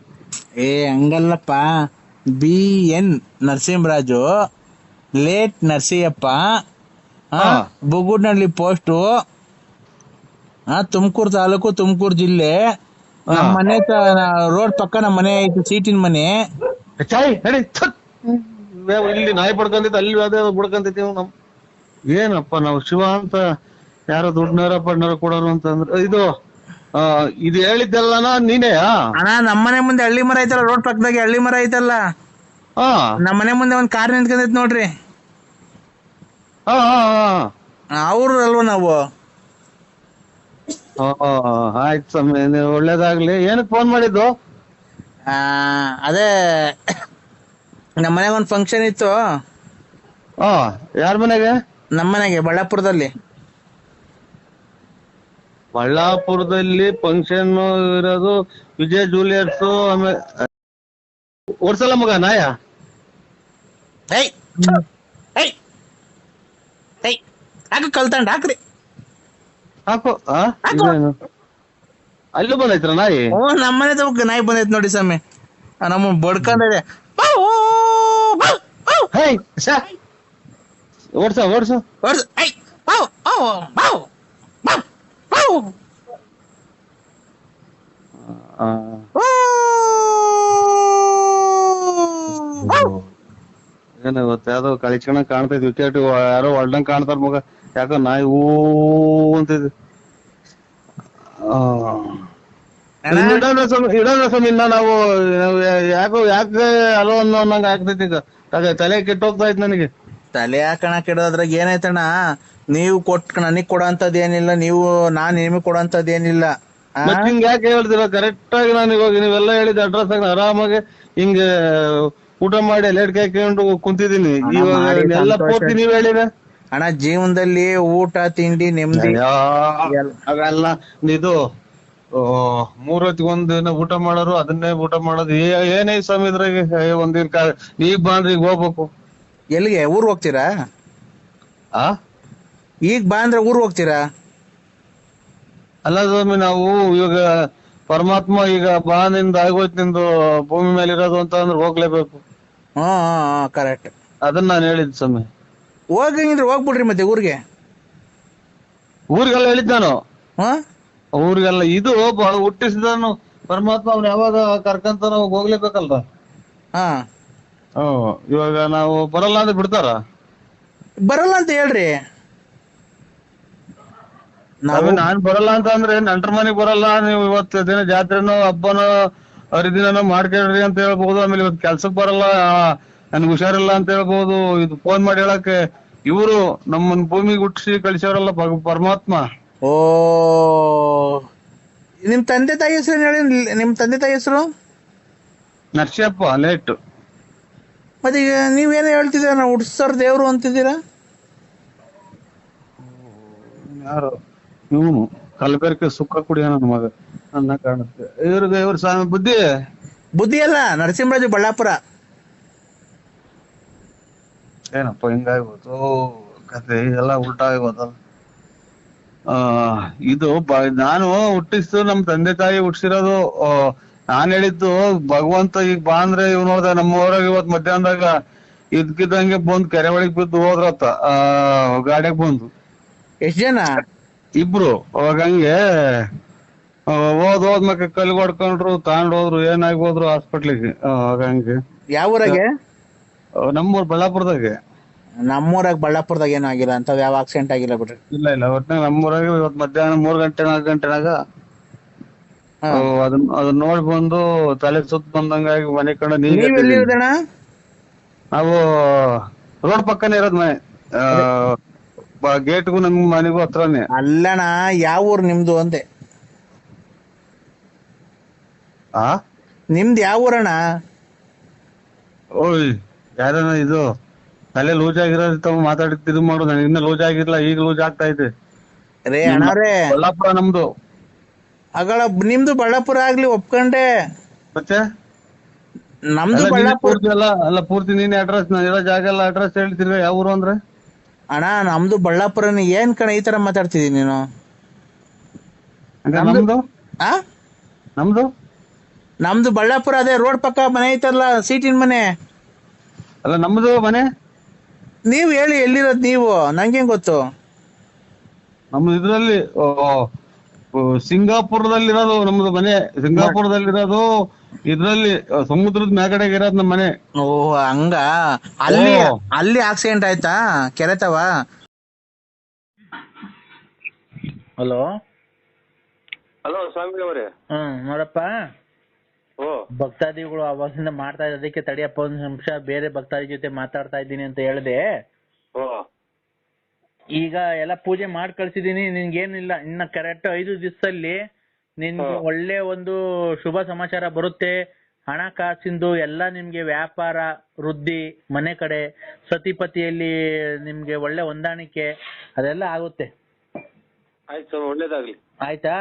ಹಂಗಲ್ಲಪ್ಪ, BN Narasimharaju, late Narasiyappa, Bugunahalli post, Tumakuru taluk, Tumakuru ಜಿಲ್ಲೆ. ನಮ್ಮ ಮನೆ ರೋಡ್ ಪಕ್ಕ ನಮ್ಮ ಮನೆ ಐತಿ, ಸೀಟಿನ ಮನೆ. ಚಾಯ್ ನಡಿ. ಇಲ್ಲಿ ನಾಯಿ ಪಡ್ಕೊಂತೈತಿ, ಅಲ್ಲಿ ಅದೇ ಬಡ್ಕೊಂತೈತಿ. ನಮ್ ಏನಪ್ಪ, ನಾವು ಶಿವ ಅಂತ ಯಾರೋ ದುಡ್ಡನವರ ಪಡ್ನವರ ಕೊಡೋರು ಅಂತಂದ್ರೆ ಇದು ಹೇಳಿದ್ದೆಲ್ಲನ ನೀನೇ? ಅಣ್ಣ ನಮ್ಮ ಮನೆ ಮುಂದೆ ಹಳ್ಳಿ ಮರ ಐತಲ್ಲ, ರೋಡ್ ಪಕ್ಕದಾಗೆ ಹಳ್ಳಿ ಮರ ಐತಲ್ಲ, ನಮ್ಮ ಮನೆ ಮುಂದೆ ಒಂದ್ ಕಾರ್ ನಿಂತ್ಕೊಂಡೈತಿ ನೋಡ್ರಿ. ಅವ್ರು ಅಲ್ವ ನಾವು? ಆಯ್ತು ಸ್ವಾಮಿ, ನೀವು ಒಳ್ಳೇದಾಗ್ಲಿ. ಏನಕ್ಕೆ ಫೋನ್ ಮಾಡಿದ್ದು? ಅದೇ ನಮ್ಮ ಮನೆಗೆ ಒಂದ್ ಫಂಕ್ಷನ್ ಇತ್ತು. ಯಾರ ಮನೆಗೆ? ನಮ್ಮ ಮನೆಗೆ, ಬಳ್ಳಾಪುರದಲ್ಲಿ. ಬಳ್ಳಾಪುರದಲ್ಲಿ ಫಂಕ್ಷನ್ ಇರೋದು ವಿಜಯ್ ಜ್ಯುವೆಲರ್ಸ್. ಆಮೇಲೆ ಓಡ್ಸಲ್ಲ ಮಗ ನಾಯ. ಹಾಕು ಕಲ್ತಂಡ ಹಾಕ್ರಿ, ಹಾಕು. ಅಲ್ಲೂ ಬಂದೈತ್ರ ನಾಯಿ? ನಮ್ಮ ಮನೆ ತಗ ನಾಯಿ ಬಂದೈತ್ ನೋಡಿ ಸ್ವಾಮಿ, ನಮ್ಮ ಬಡ್ಕೊಂಡಿದೆ. ಓಡ್ಸ ಓಡ್ಸು. ಏನ ಗೊತ್ತ, ಯಾವ್ದೋ ಕಳಿಸ್ಕೊಂಡ್ ಕಾಣ್ತೈತಿ, ವಿಕೆಟ್ ಯಾರೋ ಹೊಲ್ದಂಗ್ ಕಾಣ್ತಾರ ಮಗ. ಯಾಕ ನಾಯಿ ಹೂ ಅಂತಿದ್. ಇಡೋಣ ಸ್ವಾಮಿ, ಇನ್ನ ನಾವು ಯಾಕೆ ಅಲೋ ಅನ್ನೋಂಗ ಆಗ್ತೈತಿ. ಈಗ ತಲೆ ಕೆಟ್ಟೋಗ್ತಾ ಇತ್ತು ನನಗೆ. ತಲೆ ಹಾಕಣ ಕೆಡೋದ್ರಾಗ ಏನಾಯ್ತಣ್ಣ, ನೀವು ನನಗ್ ಕೊಡೋಂಥದ್ದು ಏನಿಲ್ಲ, ನಾನ್ ನಿಮಗ್ ಕೊಡೋಂಥದ್ದು ಏನಿಲ್ಲ. ಹಿಂಗ ಯಾಕೆ ಹೇಳ್ತೀರ? ಕರೆಕ್ಟ್ ಆಗಿ ನಾನು ಇವಾಗ ನೀವೆಲ್ಲ ಹೇಳಿದ ಅಡ್ರೆಸ್ ಆಗಿ ಆರಾಮಾಗಿ ಹಿಂಗ ಊಟ ಮಾಡಿ ಲೇಟ್ ಕಾಯ್ಕೊಂಡು ಕುಂತಿದೀನಿ. ಇವಾಗ ಎಲ್ಲ ಪೂರ್ತಿ ನೀವ್ ಹೇಳಿರ ಅಣ್ಣ. ಜೀವನದಲ್ಲಿ ಊಟ ತಿಂಡಿ ನೆಮ್ಮದಿ ಅವೆಲ್ಲ ಇದು 3 ಹೊತ್ತಿಗೆ ಒಂದಿನ ಊಟ ಮಾಡೋರು, ಅದನ್ನೇ ಊಟ ಮಾಡೋದು. ಏನೇ ಸ್ವಾಮಿ ಇದ್ರಾಗ ಒಂದಿನ ಈಗ ಬಂದ್ರೆ ಈಗ ಹೋಗ್ಬೇಕು. ಎಲ್ಲಿಗೆ? ಊರ್ ಹೋಗ್ತೀರಾ? ಈಗ ಬಾ ಅಂದ್ರೆ ಊರ್ ಹೋಗ್ತೀರಾ? ಅಲ್ಲ ಸ್ವಾಮಿ, ನಾವು ಇವಾಗ ಪರಮಾತ್ಮ ಈಗ ಬಾ ನಿಂದ ಆಗೋಯ್ತು, ನಿಂದು ಭೂಮಿ ಮೇಲೆ ಇರೋದು ಅಂತ ಅಂದ್ರೆ ಹೋಗ್ಲೇಬೇಕು. ಕರೆಕ್ಟ್. ಅದನ್ನ ನಾನು ಹೇಳಿದ್ ಸ್ವಾಮಿ. ಹೋಗಂಗಿದ್ರೆ ಹೋಗ್ಬಿಡ್ರಿ ಮತ್ತೆ ಊರಿಗೆ. ಊರಿಗೆಲ್ಲ ಹೇಳಿದ್ ನಾನು. ಊರಿಗೆಲ್ಲ ಇದು ಹುಟ್ಟಿಸಿದನು ಪರಮಾತ್ಮ, ಅವ್ನು ಯಾವಾಗ ಕರ್ಕಂತ ನಾವು ಹೋಗ್ಲೇಬೇಕಲ್ರ. ಇವಾಗ ನಾವು ಬರಲ್ಲ ಅಂದ್ರೆ ಬಿಡ್ತಾರ? ಬರಲ್ಲ ಅಂತ ಹೇಳ್ರಿ. ನಾನ್ ಬರಲ್ಲ ಅಂತ ಅಂದ್ರೆ ನಂಟ್ರ ಮನೆಗ್ ಬರಲ್ಲ, ನೀವು ಇವತ್ತು ದಿನ ಜಾತ್ರೆನೋ ಹಬ್ಬನೋ ಹರಿದಿನನೋ ಮಾಡ್ಕೊಳ್ರಿ ಅಂತ ಹೇಳ್ಬಹುದು. ಆಮೇಲೆ ಇವತ್ತು ಕೆಲ್ಸಕ್ ಬರಲ್ಲ, ನನ್ಗೆ ಹುಷಾರಿಲ್ಲ ಅಂತ ಹೇಳ್ಬಹುದು. ಇದು ಫೋನ್ ಮಾಡಿ ಹೇಳಕ್ಕೆ ಇವರು ನಮ್ಮನ್ ಭೂಮಿಗೆ ಹುಟ್ಟಿಸಿ ಕಳಿಸೋರಲ್ಲ ಪರಮಾತ್ಮ. ನಿಮ್ ತಂದೆ ತಾಯಿ ಹೆಸರು ಹೇಳಿ. ನಿಮ್ ತಂದೆ ತಾಯಿ ಹೆಸರು? ನರ್ಸಿಯಪ್ಪ ಲೇಟ್. ಮತ್ತೆ ಈಗ ನೀವೇನೋ ಹೇಳ್ತಿದ್ದೀರಾ, ನಾವು ಹುಡ್ಸರ್ ದೇವ್ರು ಅಂತಿದ್ದೀರಾ. ಯಾರು ಇವನು ಕಲಬೆರಕೆ ಸುಕ್ಕ ಕುಡಿಯ ನನ್ನ ಮಗ ನನ್ನ ಕಾಣುತ್ತೆ. ಇವ್ರ ಸ್ವಾಮಿ ಬುದ್ಧಿ ಅಲ್ಲ, ನರಸಿಂಹರಾಜು ಬಳ್ಳಾಪುರ. ಏನಪ್ಪ ಹಿಂಗಾಗ್ಬೋದು ಕತೆ, ಇದೆಲ್ಲ ಉಲ್ಟಾ ಆಗೋದಲ್ಲ. ಇದು ನಾನು ಹುಟ್ಟಿಸ್ತು ನಮ್ ತಂದೆ ತಾಯಿ ಹುಟ್ಟಿಸಿರೋದು. ನಾನ್ ಹೇಳಿದ್ದು ಭಗವಂತ ಈಗ ಬಾ ಅಂದ್ರೆ ಇವ್ ನೋಡ್ದ ನಮ್ಮ ಊರಾಗ ಇವತ್ ಮಧ್ಯಾಹ್ನದಾಗ ಇದ್ಕಿದ್ದಂಗೆ ಬಂದ್ ಕೆರೆ ಒಳಗ್ ಬಿದ್ದು ಹೋದ್ರತ್ತ ಗಾಡಿಯಾಗ ಬಂದು. ಎಷ್ಟ್ ಜನ? ಇಬ್ರು. ಅವಾಗ ಹಂಗೆ ಹೋದ್ಮ್ಯಾಕ ಕಲ್ಲು ಹೊಡ್ಕೊಂಡ್ರು, ತಗೊಂಡೋದ್ರು, ಏನಾಗಿ ಹೋದ್ರು ಹಾಸ್ಪಿಟ್ಲಿಗೆ. ಅವಾಗ ಹಂಗೆ. ಯಾವ ಊರಾಗೆ? ನಮ್ಮೂರ್ ಬಳ್ಳಾಪುರದಾಗೆ. ನಮ್ಮೂರಾಗ ಬಳ್ಳಾಪುರದಾಗ ಏನೂ ಆಗಿಲ್ಲ ಅಂತ, ಯಾವ ಆಕ್ಸಿಡೆಂಟ್ ಆಗಿಲ್ಲ ಬಿಡ್ರಿ. ಇಲ್ಲ ಒಟ್ನಾಗ ನಮ್ಮೂರಾಗ ಇವತ್ ಮಧ್ಯಾಹ್ನ 3 ಗಂಟೆ 4 ಗಂಟೆನಾಗ ಅದನ್ನ ನೋಡಿ ಬಂದು ತಲೆ ಸುತ್ತ ಬಂದಂಗಾಗಿ ಮನೆ ಕಡೆ ನೀವೆಲ್ಲಿರೋದಣ್ಣ? ನಾವು ರೋಡ್ ಪಕ್ಕನೇ ಇರೋದ್ ಮನೆ. ಗೇಟ್ಗೂ ನಮ್ ಮನೆಗೂ ಹತ್ರನೇ. ಅಲ್ಲಣ್ಣ, ಯಾವ ಊರು ನಿಮ್ದು ಅಂದೆ. ನಿಮ್ದು ಯಾವ ಊರಣ್ಣ? ಓಯ್ ಯಾರನ ಇದು ತಲೆ ಲೂಸ್ ಆಗಿರೋ ಮಾತಾಡಿದ್ದು ಮಾಡು. ನನಗೆ ಇನ್ನ ಲೂಸ್ ಆಗಿರ್ಲ, ಈಗ ಲೂಸ್ ಆಗ್ತಾ ಇದೆ. ರೇ ಅಣ್ಣವ್ರೆ, ಬಳ್ಳಾಪುರ ನಮ್ದು. ಅಗಳ ನಿಮ್ದು ಬಳ್ಳಾಪುರ ಆಗ್ಲಿ ಒಪ್ಕೊಂಡೆ, ಮತ್ತೆ ನಮ್ದು ಬಳ್ಳಾಪುರ ಅಲ್ಲ ಪೂರ್ತಿ ನೀನ್ ಅಡ್ರೆಸ್, ನಾನು ಇರೋ ಜಾಗ ಎಲ್ಲ ಅಡ್ರೆಸ್ ಹೇಳ್ತಿರ್ಗ. ಯಾವ ಊರು ಅಂದ್ರೆ? ಅಣ್ಣ ನಮ್ದು ಬಳ್ಳಾಪುರನೇ. ಏನ್ ಕಣ ಈ ತರ ಮಾತಾಡ್ತಿದೀನಿ ನೀನು? ನಮ್ದು ನಮ್ದು ಬಳ್ಳಾಪುರ, ಅದೇ ರೋಡ್ ಪಕ್ಕ ಮನೆ ಐತಲ್ಲ, ಸೀಟಿನ ಮನೆ. ಅಲ್ಲ ನಮ್ದು ಮನೆ. ನೀವ್ ಹೇಳಿ ಎಲ್ಲಿರೋದ್ ನೀವು, ನಂಗೆ ಗೊತ್ತು. ನಮ್ದು ಇದ್ರಲ್ಲಿ ಸಿಂಗಾಪುರದಲ್ಲಿರೋದು ನಮ್ದು ಮನೆ. ಸಿಂಗಾಪುರದಲ್ಲಿರೋದು ಇದ್ರಲ್ಲಿ ಸಮುದ್ರದ ಮ್ಯಾಗಡೆಗೆ ಇರೋದು ನಮ್ಮ ಮನೆ. ಓ ಹಂಗ. ಅಲ್ಲಿ ಆಕ್ಸಿಡೆಂಟ್ ಆಯ್ತಾ ಕೆರೆತವ? ಹಲೋ ಸ್ವಾಮಿ ಅವರೇ. ನೋಡಪ್ಪ, ಭಕ್ತಾದಿಗಳು ಅವಾಗಿಂದ ಮಾಡ್ತಾ ಇರೋದಕ್ಕೆ ತಡಿಯಪ್ಪ ಒಂದ್ ನಿಮಿಷ, ಬೇರೆ ಭಕ್ತಾದಿ ಜೊತೆ ಮಾತಾಡ್ತಾ ಇದ್ದೀನಿ ಅಂತ ಹೇಳಿದೆ. ಈಗ ಎಲ್ಲ ಪೂಜೆ ಮಾಡಿ ಕಳ್ಸಿದೀನಿ. ನಿನ್ಗೇನಿಲ್ಲ, ಇನ್ನ ಕರೆಕ್ಟ್ 5 ದಿವಸದಲ್ಲಿ ನಿನ್ಗೆ ಒಳ್ಳೆ ಒಂದು ಶುಭ ಸಮಾಚಾರ ಬರುತ್ತೆ. ಹಣಕಾಸಿಂದು ಎಲ್ಲ ನಿಮ್ಗೆ ವ್ಯಾಪಾರ ವೃದ್ಧಿ, ಮನೆ ಕಡೆ ಸತಿಪತಿಯಲ್ಲಿ ನಿಮ್ಗೆ ಒಳ್ಳೆ ಹೊಂದಾಣಿಕೆ ಅದೆಲ್ಲ ಆಗುತ್ತೆ. ಆಯ್ತು, ಒಳ್ಳೇದಾಗ್ಲಿ. ಆಯ್ತಾ?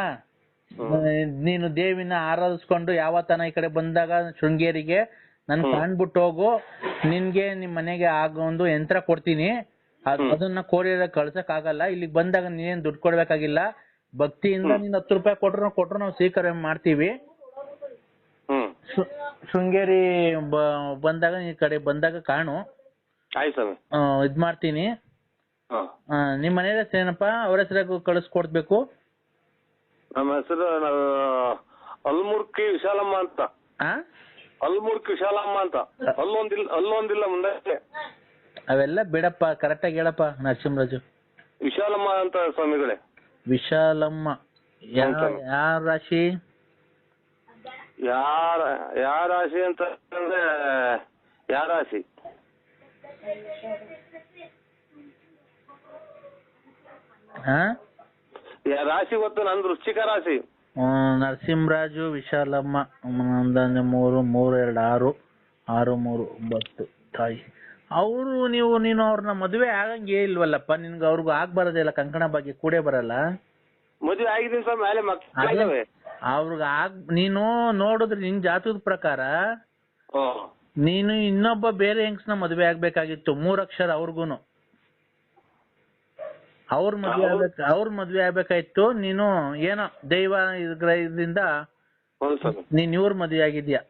ನೀನು ದೇವಿನ ಆರಾಧಿಸ್ಕೊಂಡು ಯಾವತ್ತನ ಈ ಕಡೆ ಬಂದಾಗ ಶೃಂಗೇರಿಗೆ ನನ್ ಕಾಣ್ಬಿಟ್ಟು ಹೋಗು. ನಿನ್ಗೆ ನಿಮ್ ಮನೆಗೆ ಆಗೋ ಒಂದು ಯಂತ್ರ ಕೊಡ್ತೀನಿ. ಅದನ್ನ ಕೋರಿಯರ್ ಕಳ್ಸಕ್ ಆಗಲ್ಲ. ಇಲ್ಲಿಗೆ ಬಂದಾಗ ನೀನೇನ್ ದುಡ್ಡು ಕೊಡ್ಬೇಕಾಗಿಲ್ಲ. ಭಕ್ತಿಯಿಂದ ನೀನ್ 10 ರೂಪಾಯಿ ಕೊಟ್ರು ನಾವು ಸ್ವೀಕಾರ ಮಾಡ್ತೀವಿ. ಶೃಂಗೇರಿ ಬಂದಾಗ ಈ ಕಡೆ ಬಂದಾಗ ಕಾಣು. ಇದ್ ಮಾಡ್ತೀನಿ. ನಿಮ್ ಮನೆ ಹೆಸರು ಏನಪ್ಪ? ಅವ್ರ ಹೆಸರಾಗ ಕಳಿಸ್ಕೊಡ್ಬೇಕು. ನಮ್ಮ ಹೆಸರು ಅಲ್ಮುರ್ಕಿ ವಿಶಾಲಮ್ಮ ಅಂತ. ಅಲ್ಮುರ್ಕಿ ವಿಶಾಲಮ್ಮ ಅಂತ. ಅಲ್ಲೊಂದಿಲ್ಲ ಮುಂದೆ. ಅವೆಲ್ಲ ಬಿಡಪ್ಪ, ಕರೆಕ್ಟ್ ಆಗಿ ಹೇಳಪ್ಪ ನರಸಿಂಹರಾಜು. ವಿಶಾಲಮ್ಮ ಅಂತ ಸ್ವಾಮಿಗಳೇ. ವಿಶಾಲಮ್ಮ. ಯಾರ ರಾಶಿ? ಯಾರ ರಾಶಿ ಅಂತ ಅಂದ್ರೆ ಯಾರ ರಾಶಿ? ರಾಶಿ ಗೊತ್ತು, ನಂದು ವೃಶ್ಚಿಕ ರಾಶಿ. ನರಸಿಂಹರಾಜು ವಿಶಾಲಮ್ಮ. 1 3 3 2 6 6 3 9 ತಾಯಿ. ಅವರು ನೀನು ಅವ್ರನ್ನ ಮದುವೆ ಆಗಂಗೆ ಇಲ್ವಲ್ಲಪ್ಪ? ನಿನ್ಗೆ ಅವ್ರಿಗೂ ಆಗ್ಬಾರದಿಲ್ಲ, ಕಂಕಣ ಬಗ್ಗೆ ಕೂಡೇ ಬರಲ್ಲ. ಮದುವೆ ಆಗಿದ್ದೀನಿ ಸರ್, ಮೇಲೆ ಮಕ್ಕಳು. ಅವ್ರಿಗೆ ನೀನು ನೋಡಿದ್ರೆ ನಿನ್ ಜಾತಕದ ಪ್ರಕಾರ ನೀನು ಇನ್ನೊಬ್ಬ ಬೇರೆ ಹೆಂಗ್ಸ್ನ ಮದುವೆ ಆಗ್ಬೇಕಾಗಿತ್ತು. 3 ಅಕ್ಷರ ಅವ್ರಿಗೂನು. ಅವ್ರ ಮದ್ವೆ ಆಗ್ಬೇಕಾಯ್ತು. ನೀನು ಏನೋ ದೈವ ಇದರಿಂದ ನೀನ್ ಇವ್ರ ಮದ್ವೆ ಆಗಿದ್ಯಾ.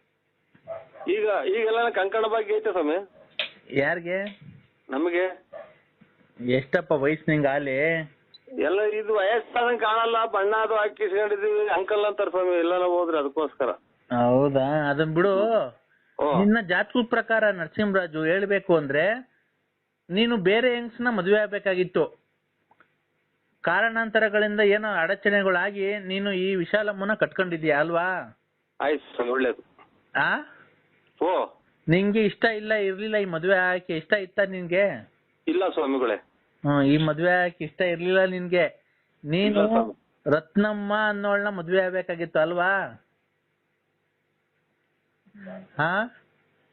ಈಗೆಲ್ಲ ಕಂಕಣ ಬಗ್ಗೆ ಐತೆ ಸ್ವಾಮಿ. ಯಾರಿಗೆ? ನಮಗೆ. ಎಷ್ಟಪ್ಪ ವಯಸ್ಸು ನಿಂಗೆ ಆಲಿ? ಎಲ್ಲ ಇದು ವಯಸ್ಸಾದಂಗೆ ಕಾಣಲ್ಲ, ಬಣ್ಣ ಅದು ಹಾಕಿಸ್ಕೊಂಡಿದೀವಿ. ಅಂಕಲ್ ಅಂತಾರ ಸ್ವಾಮಿ ಎಲ್ಲ ನಾವು ಹೋದ್ರೆ, ಅದಕ್ಕೋಸ್ಕರ. ಹೌದಾ? ಅದನ್ ಬಿಡು. ನಿನ್ನ ಜಾತಕದ ಪ್ರಕಾರ ನರಸಿಂಹರಾಜು ಹೇಳ್ಬೇಕು ಅಂದ್ರೆ ನೀನು ಬೇರೆ ಹೆಂಗ್ಸ್ನ ಮದುವೆ ಆಗ್ಬೇಕಾಗಿತ್ತು. ಕಾರಣಾಂತರಗಳಿಂದ ಏನೋ ಅಡಚಣೆಗಳಾಗಿ ನೀನು ಈ ವಿಶಾಲಮ್ಮನ ಕಟ್ಕೊಂಡಿದ್ಯಾ ಅಲ್ವಾ? ಆಯ್ತು, ಒಳ್ಳೇದು. ನಿಂಗೆ ಇಷ್ಟ ಇರ್ಲಿಲ್ಲ ಈ ಮದ್ವೆ ಆಕೆ? ಇಷ್ಟ ಇತ್ತ ನಿನ್ಗೆ? ಇಲ್ಲ ಸ್ವಾಮಿಗಳೇ. ಈ ಮದ್ವೆ ಆಕೆ ಇಷ್ಟ ಇರ್ಲಿಲ್ಲ ನಿನ್ಗೆ. ನೀನು ರತ್ನಮ್ಮ ಅನ್ನೋಳ್ನ ಮದ್ವೆ ಆಗ್ಬೇಕಾಗಿತ್ತು ಅಲ್ವಾ? ಹಾ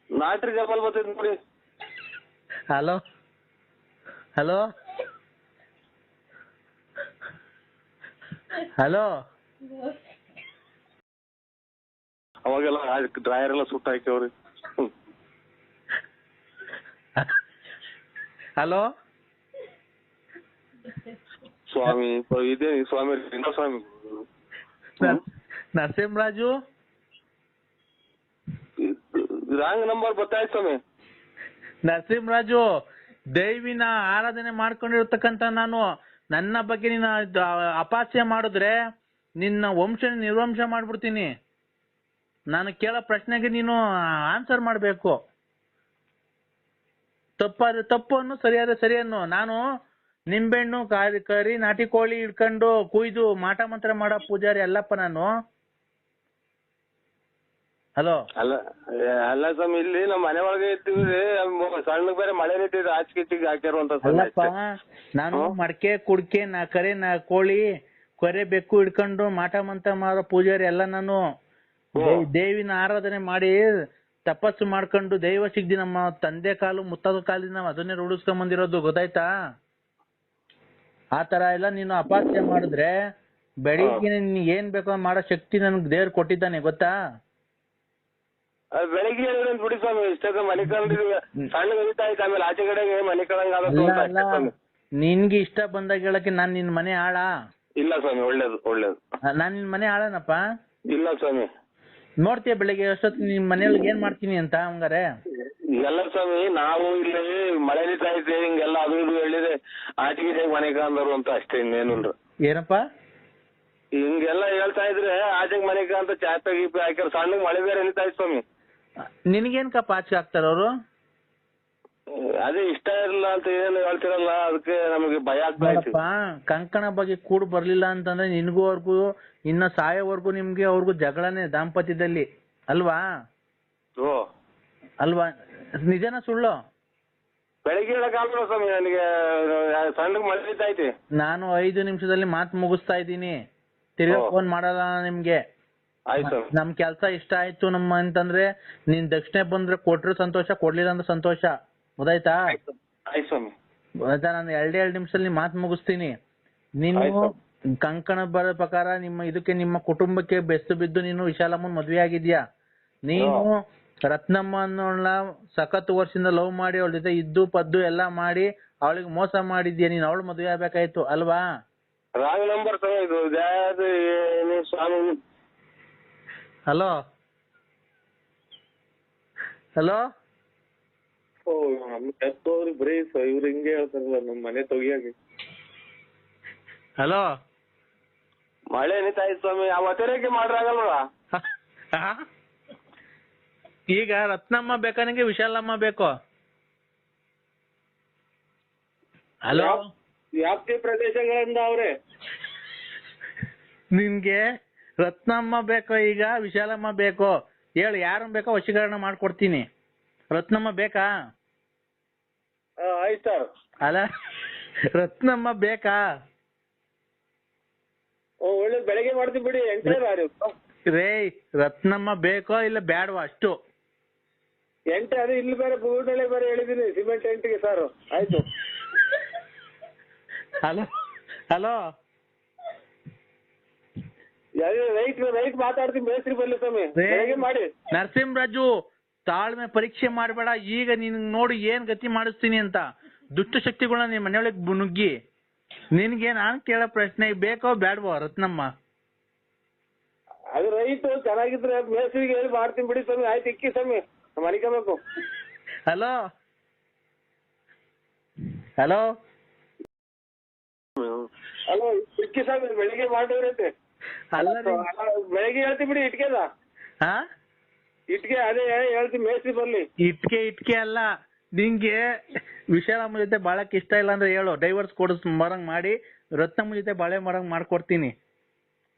ನಾಟ್ರಿ ಜಬಲ್ ಬರ್ತೈತಿ ನೋಡಿ. ಹಲೋ ಹಲೋ ಹಲೋ ಅವಾಗೆಲ್ಲ ಡ್ರಾಯರ್ ಎಲ್ಲ ಸುಟ್ಟ ಹಾಕ್ಯವ್ರಿ. ಹಲೋ ಸ್ವಾಮಿ ಇದೇ ಸ್ವಾಮಿ ಸ್ವಾಮಿ ನರಸಿಂಹರಾಜು ರಾಂಗ್ ನಂಬರ್ ಗೊತ್ತಾಯ್ತು ಸ್ವಾಮಿ. ನರಸಿಂಹರಾಜು, ದೈವಿನ ಆರಾಧನೆ ಮಾಡ್ಕೊಂಡಿರ್ತಕ್ಕಂತ ನಾನು ನನ್ನ ಬಗ್ಗೆ ನೀನು ಅಪಹಾಸ್ಯ ಮಾಡಿದ್ರೆ ನಿನ್ನ ವಂಶ ನಿರ್ವಂಶ ಮಾಡ್ಬಿಡ್ತೀನಿ. ನಾನು ಕೇಳೋ ಪ್ರಶ್ನೆಗೆ ನೀನು ಆನ್ಸರ್ ಮಾಡಬೇಕು. ತಪ್ಪಾದ್ರೆ ತಪ್ಪು ಅನ್ನು, ಸರಿಯಾದ್ರೆ ಸರಿ ಅನ್ನು. ನಾನು ನಿಂಬೆಹಣ್ಣು ಕರಿ ನಾಟಿ ಕೋಳಿ ಇಟ್ಕೊಂಡು ಕುಯ್ದು ಮಾಟ ಮಂತ್ರ ಮಾಡೋ ಪೂಜಾರಿ ಅಲ್ಲಪ್ಪ ನಾನು. ಹಲೋ ಅಲ್ಲ ಅಲ್ಲ ಸ್ವಾಮಿ, ಇಲ್ಲಿ ನಮ್ಮ ಮನೆ ಒಳಗೆ ಇರ್ತೀವಿ, ಸಣ್ಣ ಬೇರೆ ಮಳೆ ನಿಂತಿದೆ, ಆಚಿಗೆ ಹಾಕ್ಯಾರ ಅಲ್ಲಪ್ಪ, ನಾನು ಮಡಕೆ ಕುಡ್ಕೆ ಕರೆ ಕೋಳಿ ಕೊರೆ ಬೆಕ್ಕು ಇಟ್ಕೊಂಡು ಮಾಟ ಮಂತ್ರ ಮಾಡೋ ಪೂಜಾರಿ ಅಲ್ಲ ನಾನು. ದೇವಿನ ಆರಾಧನೆ ಮಾಡಿ ತಪಸ್ಸು ಮಾಡ್ಕೊಂಡು ದೈವ ಸಿಗ್ದಿ ನಮ್ಮ ತಂದೆ ಕಾಲು ಮುತ್ತದ ಕಾಲಿನ ನಾವು ಅದನ್ನೇ ರೂಢಿಸ್ಕೊಂಡ್ ಬಂದಿರೋದು, ಗೊತ್ತಾಯ್ತಾ? ಆ ತರ ಎಲ್ಲ ನೀನು ಅಪಹಾಸ್ಯ ಮಾಡಿದ್ರೆ ಬೆಳಿಗ್ಗೆ ಏನ್ ಬೇಕೋ ಮಾಡೋ ಶಕ್ತಿ ನನ್ಗೆ ದೇವ್ರು ಕೊಟ್ಟಿದ್ದಾನೆ, ಗೊತ್ತಾ? ಬೆಳಿಗ್ಗೆ ಬಿಡಿ ಸ್ವಾಮಿ, ಇಷ್ಟ ಮನೆ ಕಂಡಿದ್ವಿ, ಸಣ್ಣ ಕಲಿತಾ ಇತ್ತು, ಆಮೇಲೆ ಆಚೆ ಕಡೆಗೆ ಮನೆ ಕಳಂಗ. ನಿನ್ಗೆ ಇಷ್ಟ ಬಂದಾಗ ಹೇಳಕ್ಕೆ ನಾನ್ ನಿನ್ ಮನೆ ಆಳ? ಇಲ್ಲ ಸ್ವಾಮಿ, ಒಳ್ಳೇದು ಒಳ್ಳೇದು. ನಾನ್ ನಿನ್ ಮನೆ ಆಳನಪ್ಪ? ಇಲ್ಲ ಸ್ವಾಮಿ. ನೋಡ್ತೀಯ ಬೆಳಿಗ್ಗೆ ಎಷ್ಟೊತ್ತು ನಿಮ್ ಮನೆಯೊಳಗೆ ಏನ್ ಮಾಡ್ತೀನಿ ಅಂತ ಹಂಗಾರೆ? ಎಲ್ಲ ಸ್ವಾಮಿ, ನಾವು ಇಲ್ಲಿ ಮಳೆ ನಿಂತ ಐತೆ, ಹಿಂಗೆಲ್ಲ ಅದು ಇದು ಹೇಳಿದೆ, ಆಚೆಗೆ ಮನೆ ಕಾಂದರು ಅಂತ ಅಷ್ಟೇ, ಇನ್ನೇನು. ಏನಪ್ಪಾ ಹಿಂಗೆಲ್ಲ ಹೇಳ್ತಾ ಇದ್ರೆ ಆಚೆಗೆ ಮನೆ ಅಂತ ಚಾಪೆ ಗೀಪೆ ಹಾಕ್ಯಾರ, ಸಣ್ಣ ಮಳೆ ಬೇರೆ ನಿಂತ ಐತೆ ಸ್ವಾಮಿ. ನಿನಗೇನ್ಕಪ್ಪ ಆಚೆ ಹಾಕ್ತಾರ ಅವರು? ಅದೇ ಇಷ್ಟ ಇರಲ್ಲ ಅಂತ ಏನು ಹೇಳ್ತಿರಲ್ಲ, ಅದಕ್ಕೆ ನಮಗೆ ಭಯ ಆಗ್ತಾ ಇತ್ತು. ಕಂಕಣ ಬಗ್ಗೆ ಕೂಡ ಬರ್ಲಿಲ್ಲ ಅಂತಂದ್ರೆ ನಿನ್ಗೂ ಅವ್ರಿಗೂ ಇನ್ನ ಸಾಯೋವರೆಗೂ ನಿಮ್ಗೆ ಅವ್ರಿಗೂ ಜಗಳನೆ ದಾಂಪತ್ಯದಲ್ಲಿ, ಅಲ್ವಾ? ಓ ಅಲ್ವಾ? ನಿಜನ ಸುಳ್ಳು? ಬೆಳಿಗ್ಗೆ ಹೇಳಕ್ಕಾಗಲ್ಲ ಸ್ವಾಮಿ, ನನಗೆ ಸಣ್ಣ ಮಳೆ ನಿಂತೈತಿ. ನಾನು 5 ನಿಮಿಷದಲ್ಲಿ ಮಾತು ಮುಗಿಸ್ತಾ ಇದ್ದೀನಿ, ತಿರ್ಗಾ ಫೋನ್ ಮಾಡಲ್ಲ ನಿಮ್ಗೆ. ಆಯ್ತು. ನಮ್ ಕೆಲ್ಸ ಇಷ್ಟ ಆಯ್ತು ನಮ್ಮ ಅಂತಂದ್ರೆ ನೀನ್ ದಕ್ಷಿಣೆ ಬಂದ್ರೆ ಕೊಟ್ರು ಸಂತೋಷ, ಕೊಡ್ಲಿಲ್ಲ ಅಂದ್ರೆ ಸಂತೋಷ, ಗೊತ್ತಾಯ್ತಾ? ಆಯ್ತು ಸ್ವಾಮಿ. ಗೊತ್ತಾಯ್ತಾ? ನಾನು 2 ನಿಮಿಷದಲ್ಲಿ ಮಾತು ಮುಗಿಸ್ತೀನಿ. ನೀನು ಕಂಕಣ ಬರೋ ಪ್ರಕಾರ ನಿಮ್ಮ ಕುಟುಂಬಕ್ಕೆ ಬೆಸ್ತು ಬಿದ್ದು ನೀನು ವಿಶಾಲಮ್ಮನ್ ಮದ್ವೆ ಆಗಿದ್ಯಾ. ನೀನು ರತ್ನಮ್ಮ ಅನ್ನೋಳ ಸಖತ್ ವರ್ಷದಿಂದ ಲವ್ ಮಾಡಿ ಅವಳ ಜೊತೆ ಇದ್ದು ಪದ್ದು ಎಲ್ಲಾ ಮಾಡಿ ಅವಳಿಗೆ ಮೋಸ ಮಾಡಿದ್ಯಾ. ನೀನ್ ಅವಳು ಮದ್ವೆ ಆಗ್ಬೇಕಾಯ್ತು, ಅಲ್ವಾ? ರಾಂಗ್ ನಂಬರ್ ಇದು ಸ್ವಾಮಿ. ಹಲೋ ಹಲೋ ಓ ಬರೀ ಇವ್ರು ಹಿಂಗೆ ಹೇಳ್ತಾರಲ್ಲ, ನಮ್ ಮನೆ ತೊಗಿಯಾಗಿ. ಹಲೋ, ಮಳೆ ನಿಂತಾಯ್ತು ಸ್ವಾಮಿ, ಆ ಒತ್ತಡಕ್ಕೆ ಮಾಡ್ರಾಗಲ್ವಾ? ಈಗ ರತ್ನಮ್ಮ ಬೇಕಾ ನಿಂಗೆ ವಿಶಾಲಮ್ಮ ಬೇಕೋ? ಹಲೋ, ವ್ಯಾಪ್ತಿ ಪ್ರದೇಶಗಳಿಂದ ಅವ್ರೆ. ನಿನ್ಗೆ ರತ್ನಮ್ಮ ಬೇಕೋ ಈಗ ವಿಶಾಲಮ್ಮ ಬೇಕೋ? ಹೇಳು, ಯಾರನ್ನ ಬೇಕೋ ವಶೀಕರಣ ಮಾಡ್ಕೊಡ್ತೀನಿ. ರತ್ನಮ್ಮ ಬೇಕಾ? ಆಯ್ತು ಸರ್. ಅಲ್ಲ, ರತ್ನಮ್ಮ ಬೇಕಾ? ಒಳ್ಳೆ ಬೆಳಗ್ಗೆ ಮಾಡ್ತೀವಿ ಬಿಡಿ. ರೇ, ರತ್ನಮ್ಮ ಬೇಕೋ ಇಲ್ಲ ಬ್ಯಾಡವಾ ಅಷ್ಟು? ಎಂಟು, ಅದು ಇಲ್ಲಿ ಬೇರೆ ಬೂಡಲ್ಲೇ ಬೇರೆ ಹೇಳಿದೀನಿ, ಸಿಮೆಂಟ್ ಎಂಟಿಗೆ ಸರ್. ಆಯ್ತು. ಹಲೋ ಹಲೋ, ರೈಟ್ ಮಾತಾಡ್ತೀನಿ, ಮೇಸ್ತ್ರಿ ಬರ್ಲಿ ಸ್ವಾಮಿ, ಬೆಳಗ್ಗೆ ಮಾಡಿ. ನರಸಿಂಹರಾಜು, ತಾಳ್ಮೆ ಪರೀಕ್ಷೆ ಮಾಡಬೇಡ. ಈಗ ನಿನ್ ನೋಡಿ ಏನ್ ಗತಿ ಮಾಡಿಸ್ತೀನಿ ಅಂತ. ದುಷ್ಟ ಶಕ್ತಿಗಳನ್ನ ನಿನ್ ಮನೆಯೊಳಗೆ ನುಗ್ಗಿ ನಿನ್ಗೆ ನಾನ್ ಕೇಳೋ ಪ್ರಶ್ನೆ ಬೇಕೋ ಬ್ಯಾಡ್ವೋ ರತ್ನಮ್ಮ? ಅದು ರೈಟ್ ಚೆನ್ನಾಗಿದ್ರೆ ಮೇಸ್ತ್ರಿಗೆ ಹೇಳಿ ಮಾಡ್ತೀನಿ ಬಿಡಿ ಸ್ವಾಮಿ. ಆಯ್ತು, ಇಕ್ಕಿ ಸ್ವಾಮಿ, ಮನಿಕಬೇಕು. ಹಲೋ ಹಲೋ ಹಲೋ, ಇಕ್ಕಿ ಸ್ವಾಮಿ, ಬೆಳಿಗ್ಗೆ ಮಾಡಿದ್ರೈತೆ. ಬೆಳಿಗ್ಗೆ ಹೇಳ್ತೀನಿ ಬಿಡಿ. ಇಟ್ಕೆಲ್ಲ ಇಟ್ಕೆ ಅದೇ ಹೇಳ್ತೀನಿ, ಮೇಸ್ತ್ರಿ ಬರ್ಲಿ. ಇಟ್ಕೆ ಅಲ್ಲ, ನಿಂಗೆ ವಿಶಾಲಮ್ಮ ಜೊತೆ ಬಾಳಕ್ ಇಷ್ಟ ಇಲ್ಲ ಅಂದ್ರೆ ಹೇಳು, ಡೈವರ್ಸ್ ಕೊಡಿಸ್ ಮರಂಗ್ ಮಾಡಿ ರತ್ನಮ್ಮ ಜೊತೆ ಬಾಳೆ ಮರಂಗ್ ಮಾಡ್ಕೊಡ್ತೀನಿ.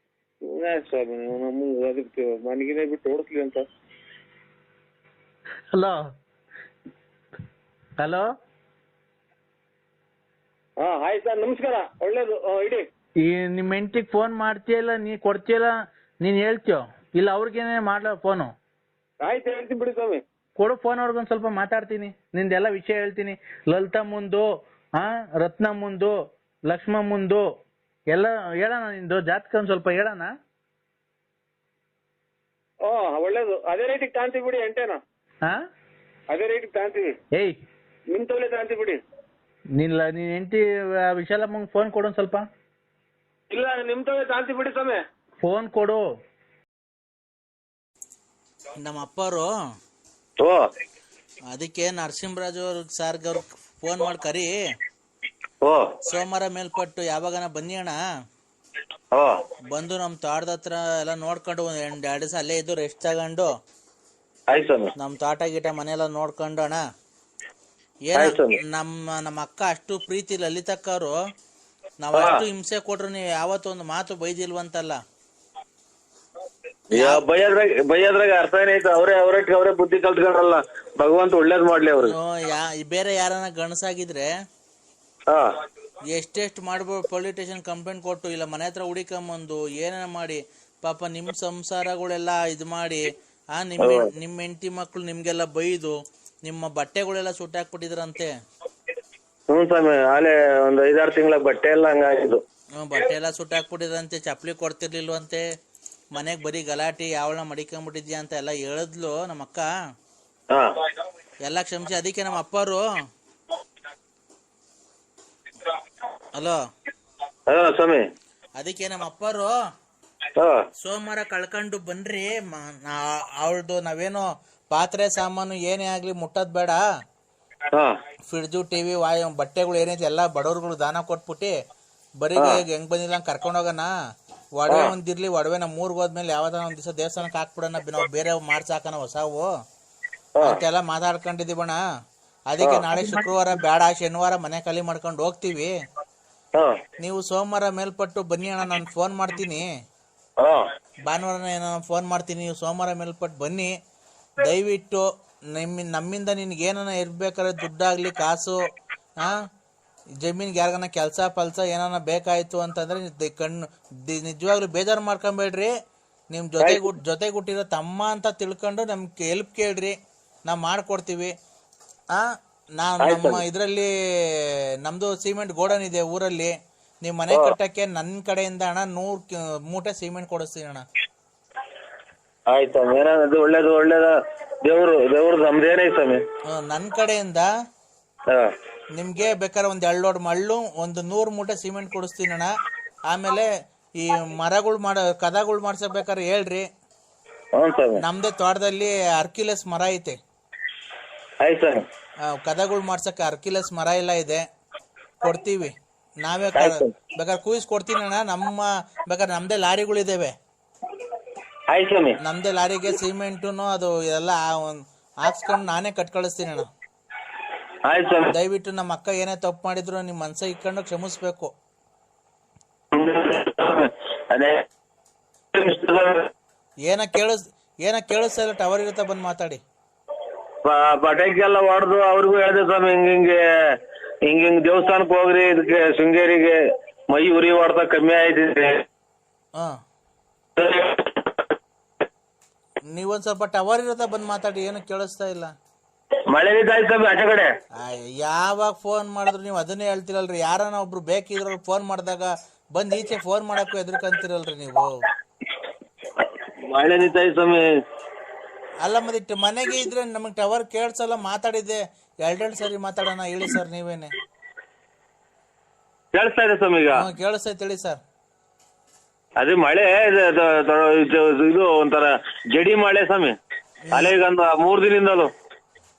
ಸ್ವಾಮಿ, ನಮ್ಮ ಅದಕ್ಕೆ ಮನೆಗಿನೇ ಬಿಟ್ಟು ಓಡಿಸ್ಲಿ ಅಂತ. ಹಲೋ ಹಲೋ, ಆಯ್ತು ಸರ್, ನಮಸ್ಕಾರ, ಒಳ್ಳೇದು, ಇಡಿ. ಈ ನಿಮ್ಮ ಹೆಂಡತಿಗೆ ಫೋನ್ ಮಾಡ್ತೀಯಲ್ಲ, ನೀ ಕೊಡ್ತೀಯಲ್ಲ, ನೀನ್ ಹೇಳ್ತೀಯೋ ಇಲ್ಲ ಅವ್ರಿಗೇನೆ ಮಾಡ್ಲ ಫೋನು? ಆಯ್ತು ಹೇಳ್ತೀನಿ ಬಿಡಿ ಸ್ವಾಮಿ. ಕೊಡು ಫೋನ್ ಅವ್ರಿಗೊಂದು ಸ್ವಲ್ಪ ಮಾತಾಡ್ತೀನಿ, ನಿಂದೆಲ್ಲ ವಿಷಯ ಹೇಳ್ತೀನಿ. ಲಲಿತಾ ಮುಂದು, ರತ್ನ ಮುಂದು, ಲಕ್ಷ್ಮ ಮುಂದು ಎಲ್ಲ ಹೇಳೋಣ. ನಿಂದು ಜಾತಕ ಒಂದ್ ಸ್ವಲ್ಪ ಹೇಳೋಣ. ಒಳ್ಳೇದು. ಅದೇ ರೇಟಿಗೆ ತಾಂತೀವಿ ಬಿಡಿ ಎಂಟೇನ. ಅದೇ ರೇಟಿಗೆ ತಾಂತೀವಿ. ಏಯ್ ನಿಮ್ ತೋಲೆ ತಾಂತೀವಿ ಬಿಡಿ. ನೀನ್ ಹೆಂಡತಿ ವಿಶಾಲಮ್ಮಂಗ್ ಫೋನ್ ಕೊಡು ಒಂದ್ ಸ್ವಲ್ಪ. ಇಲ್ಲ ನಿಮ್ ತೋಲೆ ತಾಂತೀವಿ ಬಿಡಿ ಸ್ವಾಮಿ. ಫೋನ್ ಕೊಡು. ನಮ್ಮ ಅಪ್ಪರು ಅದಕ್ಕೆ ನರಸಿಂಹರಾಜು ಅವ್ರಿಗೆ ಸಾರ್ಗ ಅವ್ರಿಗೆ ಫೋನ್ ಮಾಡಿ ಕರಿ. ಸೋಮವಾರ ಮೇಲ್ಪಟ್ಟು ಯಾವಾಗನ ಬನ್ನಿ ಅಣ್ಣ. ಬಂದು ನಮ್ ತೋಟದ ಹತ್ರ ಎಲ್ಲ ನೋಡ್ಕೊಂಡು 2 ದಿವಸ ಅಲ್ಲೇ ಇದ್ದು ರೆಸ್ಟ್ ತಗೊಂಡು ನಮ್ ತೋಟ ಗೀಟ ಮನೆಯೆಲ್ಲ ನೋಡ್ಕೊಂಡು ಅಣ್ಣ. ನಮ್ಮ ಅಕ್ಕ ಅಷ್ಟು ಪ್ರೀತಿ ಲಲಿತಕ್ಕ ಅವರು, ನಾವ್ ಅಷ್ಟು ಹಿಂಸೆ ಕೊಟ್ರು ನೀವು ಯಾವತ್ತೊಂದು ಮಾತು ಬೈದಿಲ್ವಂತಲ್ಲ. ಬೈಯದ್ರಾಗ ಅರ್ಥ ಏನೈತೆ? ಅವರೇ ಬುದ್ಧಿ ಕಲ್ತ್ಕೊಂಡ್ರಲ್ಲ, ಭಗವಂತ ಒಳ್ಳೇದ್ ಮಾಡ್ಲಿ ಅವ್ರು. ಬೇರೆ ಯಾರನ್ನ ಗಣಸಾಗಿದ್ರೆ ಎಷ್ಟೆಷ್ಟು ಮಾಡ್ಬೋದು, ಪೊಲೀಸ್ ಸ್ಟೇಷನ್ ಕಂಪ್ಲೇಂಟ್ ಕೊಟ್ಟು ಇಲ್ಲ ಮನೆ ಹತ್ರ ಹುಡಿಕೊಂಬಂದು ಏನೇನ ಮಾಡಿ ಪಾಪ ನಿಮ್ ಸಂಸಾರಗಳೆಲ್ಲ ಇದ್ ಮಾಡಿ ನಿಮ್ ಹೆಂಡತಿ ಮಕ್ಳು ನಿಮ್ಗೆಲ್ಲ ಬೈದು ನಿಮ್ಮ ಬಟ್ಟೆಗಳೆಲ್ಲ ಸುಟ್ಟಾಕ್ಬಿಟ್ಟಿದ್ರಂತೆ. ಹ್ಞೂ ಸ್ವಾಮಿ, ಆಲೆ ಒಂದ್ 5-6 ತಿಂಗಳ ಬಟ್ಟೆ ಎಲ್ಲ ಹಂಗಾಗಿದ್ದು. ಬಟ್ಟೆ ಎಲ್ಲ ಸುಟ್ಟಾಕ್ಬಿಟ್ಟಿದ್ರಂತೆ, ಚಪ್ಲಿ ಕೊಡ್ತಿರ್ಲಿಲ್ವಂತೆ, ಮನೆಗ್ ಬರೀ ಗಲಾಟಿ, ಯಾವಳ ಮಡಿಕೊಂಡ್ಬಿಟ್ಟಿದ್ಯಾ ಅಂತ ಎಲ್ಲ ಹೇಳಿದ್ಲು ನಮ್ಮ ಅಕ್ಕ. ಎಲ್ಲ ಕ್ಷಮಿಸಿ. ಅದಕ್ಕೆ ನಮ್ಮ ಅಪ್ಪರು ಹಲೋ ಸ್ವಾಮಿ, ಅದಕ್ಕೆ ನಮ್ಮ ಅಪ್ಪರು ಸೋಮವಾರ ಕಳ್ಕೊಂಡು ಬನ್ರಿ. ಅವಳ್ದು ನಾವೇನೋ ಪಾತ್ರೆ ಸಾಮಾನು ಏನೇ ಆಗ್ಲಿ ಮುಟ್ಟದ್ ಬೇಡ, ಫ್ರಿಡ್ಜು ಟಿವಿ ಬಟ್ಟೆಗಳು ಏನೈತಿ ಎಲ್ಲ ಬಡವ್ರುಗಳು ದಾನ ಕೊಟ್ಬಿಟ್ಟಿ ಬರೀಗೆ ಹೆಂಗ್ ಬಂದಿಲ್ಲ ಹಂಗ್ ಕರ್ಕೊಂಡ್ ಹೋಗೋಣ. ಒಡವೆ ಒಂದಿರ್ಲಿ, ಒಡವೆ ನಮ್ಮ ಊರ್ಗ್ ಹೋದ್ಮೇಲೆ ಯಾವ್ದಾನ ಒಂದ್ ದಿವಸ ದೇವಸ್ಥಾನಕ್ಕೆ ಹಾಕ್ಬಿಡೋಣ, ನಾವು ಬೇರೆ ಮಾಡ್ಸಾಕನ ಹೊಸಾವು ಅಂತೆಲ್ಲ ಮಾತಾಡ್ಕೊಂಡಿದೀವಣ್ಣ. ಅದಕ್ಕೆ ನಾಳೆ ಶುಕ್ರವಾರ ಬೇಡ, ಶನಿವಾರ ಮನೆ ಖಾಲಿ ಮಾಡ್ಕೊಂಡು ಹೋಗ್ತೀವಿ. ನೀವು ಸೋಮವಾರ ಮೇಲ್ಪಟ್ಟು ಬನ್ನಿ ಅಣ್ಣ, ನಾನು ಫೋನ್ ಮಾಡ್ತೀನಿ. ಭಾನುವಾರ ಏನೋ ಫೋನ್ ಮಾಡ್ತೀನಿ, ನೀವು ಸೋಮವಾರ ಮೇಲ್ಪಟ್ಟು ಬನ್ನಿ. ದಯವಿಟ್ಟು ನಮ್ಮಿಂದ ನಿನ್ಗೆ ಏನಾನ ಇರ್ಬೇಕಾದ್ರೆ ದುಡ್ಡಾಗ್ಲಿ ಕಾಸು, ಜಮೀನ್ಗೆ ಯಾರಿಗಾನ ಕೆಲಸ ಪಲ್ಸ ಏನಾನ ಬೇಕಾಯ್ತು ಅಂತಂದ್ರೆ ನಿಜವಾಗ್ಲೂ ಬೇಜಾರು ಮಾಡ್ಕೊಂಬೇಡ್ರಿ. ನಿಮ್ ಜೊತೆಗೆ ಹುಟ್ಟಿರೋ ತಮ್ಮ ಅಂತ ತಿಳ್ಕೊಂಡು ನಮ್ಗೆ ಹೆಲ್ಪ್ ಕೇಳ್ರಿ, ನಾವ್ ಮಾಡ್ಕೊಡ್ತೀವಿ. ನಮ್ಮ ಇದ್ರಲ್ಲಿ ನಮ್ದು ಸಿಮೆಂಟ್ ಗೋಡನ್ ಇದೆ ಊರಲ್ಲಿ, ನೀವ್ ಮನೆ ಕಟ್ಟಕ್ಕೆ ನನ್ ಕಡೆಯಿಂದ ಅಣ್ಣ 100 ಮೂಟೆ ಸಿಮೆಂಟ್ ಕೊಡಿಸ್ತೀನಿ ಅಣ್ಣ. ಆಯ್ತು, ಒಳ್ಳೇದು ದೇವ್ರು ನಮ್ದೇನೇ ಸ್ವಾಮಿ. ನನ್ ಕಡೆಯಿಂದ ನಿಮ್ಗೆ ಬೇಕಾದ್ರೆ ಒಂದ್ 2 ಲೋಡ್ ಮಳ್ಳು, ಒಂದು 100 ಮೂಟೆ ಸಿಮೆಂಟ್ ಕೊಡಿಸ್ತೀನಿ ಅಣ್ಣ. ಆಮೇಲೆ ಈ ಮರಗಳು ಕದಗಳು ಮಾಡ್ಸಬೇಕಾದ್ರೆ ಹೇಳ್ರಿ. ನಮ್ದೇ ತೋಟದಲ್ಲಿ ಅರ್ಕಿಲೆಸ್ ಮರ ಐತೆ, ಕದಗಳು ಮಾಡ್ಸಕ್ಕೆ ಅರ್ಕಿಲೆಸ್ ಮರ ಎಲ್ಲ ಇದೆ, ಕೊಡ್ತೀವಿ. ನಾವೇ ಬೇಕಾದ್ರೆ ಕೂಯಿಸ್ ಕೊಡ್ತೀನಿ ಅಣ್ಣ. ಬೇಕಾದ್ರೆ ನಮ್ದೇ ಲಾರಿಗಳಿದಾವೆ, ನಮ್ದೇ ಲಾರಿಗೆ ಸಿಮೆಂಟುನು ಅದು ಎಲ್ಲ ಹಾಕ್ಸ್ಕೊಂಡು ನಾನೇ ಕಟ್ ಕಳಿಸ್ತೀನಿ ಅಣ್ಣ. ದಯವಿಟ್ಟು ನಮ್ಮ ಅಕ್ಕ ಏನೇ ತಪ್ಪು ಮಾಡಿದ್ರು ನಿಮ್ ಮನ್ಸ ಇಟ್ಕೊಂಡು ಕ್ಷಮಿಸ್ಬೇಕು. ಏನ ಕೇಳಿಸ್ತಾ ಇಲ್ಲ, ಟವರ್ ಇರುತ್ತೆ, ಬಂದ್ ಮಾತಾಡಿ. ಪಟಾಕಿಯೆಲ್ಲ ಹೊಡೆದು ಅವ್ರಿಗೂ ಹೇಳಿದೆ ಸ್ವಾಮಿ, ಹಿಂಗಿಂಗ್ ದೇವಸ್ಥಾನಕ್ಕೆ ಹೋಗ್ರಿ, ಇದಕ್ಕೆ ಶೃಂಗೇರಿಗೆ ಮೈ ಉರಿ ಹೊಡ್ತಾ ಕಮ್ಮಿ ಆಯ್ತಿದೆ. ನೀವೊಂದ್ ಸ್ವಲ್ಪ ಟವರ್ ಇರುತ್ತೆ, ಬಂದ್ ಮಾತಾಡಿ. ಏನು ಕೇಳಿಸ್ತಾ ಇಲ್ಲ. ಮಳೆ ಆಚೆ ಕಡೆ ಯಾವಾಗ ಫೋನ್ ಮಾಡಿದ್ರು ನೀವು ಅದನ್ನೇ ಹೇಳ್ತಿರಲ್ರಿ. ಯಾರನ್ನ ಒಬ್ರು ಬೇಕಿದ್ರು ಫೋನ್ ಮಾಡಿದಾಗ ಬಂದ್ ಈಚೆ ಫೋನ್ ಮಾಡಕ್ಕೂ ಎದ್ರಕಂತಿರಲ್ರಿ ನೀವು. ಮಳೆ ನಿಂತಾಯ್ತು ಸ್ವಾಮಿ. ಅಲ್ಲ ಮದಿಟ್ಟು ಮನೆಗೆ ಇದ್ರೆ ನಮಗ್ ಟವರ್ ಕೇಳ್ಸಲ್ಲ. ಮಾತಾಡಿದ್ದೆ 2 ಸರಿ ಮಾತಾಡೋಣ, ಹೇಳಿ ಸರ್. ನೀವೇನೆ ಕೇಳಿಸ್ತಾ ಇದೆ ಸ್ವಾಮಿ? ಈಗ ಕೇಳಿಸ್ತೈತೆ, ಹೇಳಿ ಸರ್. ಅದೇ ಮಳೆ ಇದು ಒಂಥರ ಜಡಿ ಮಳೆ ಸ್ವಾಮಿ, ಅಲೆ ಈಗ 3 ದಿನದಿಂದಲೂ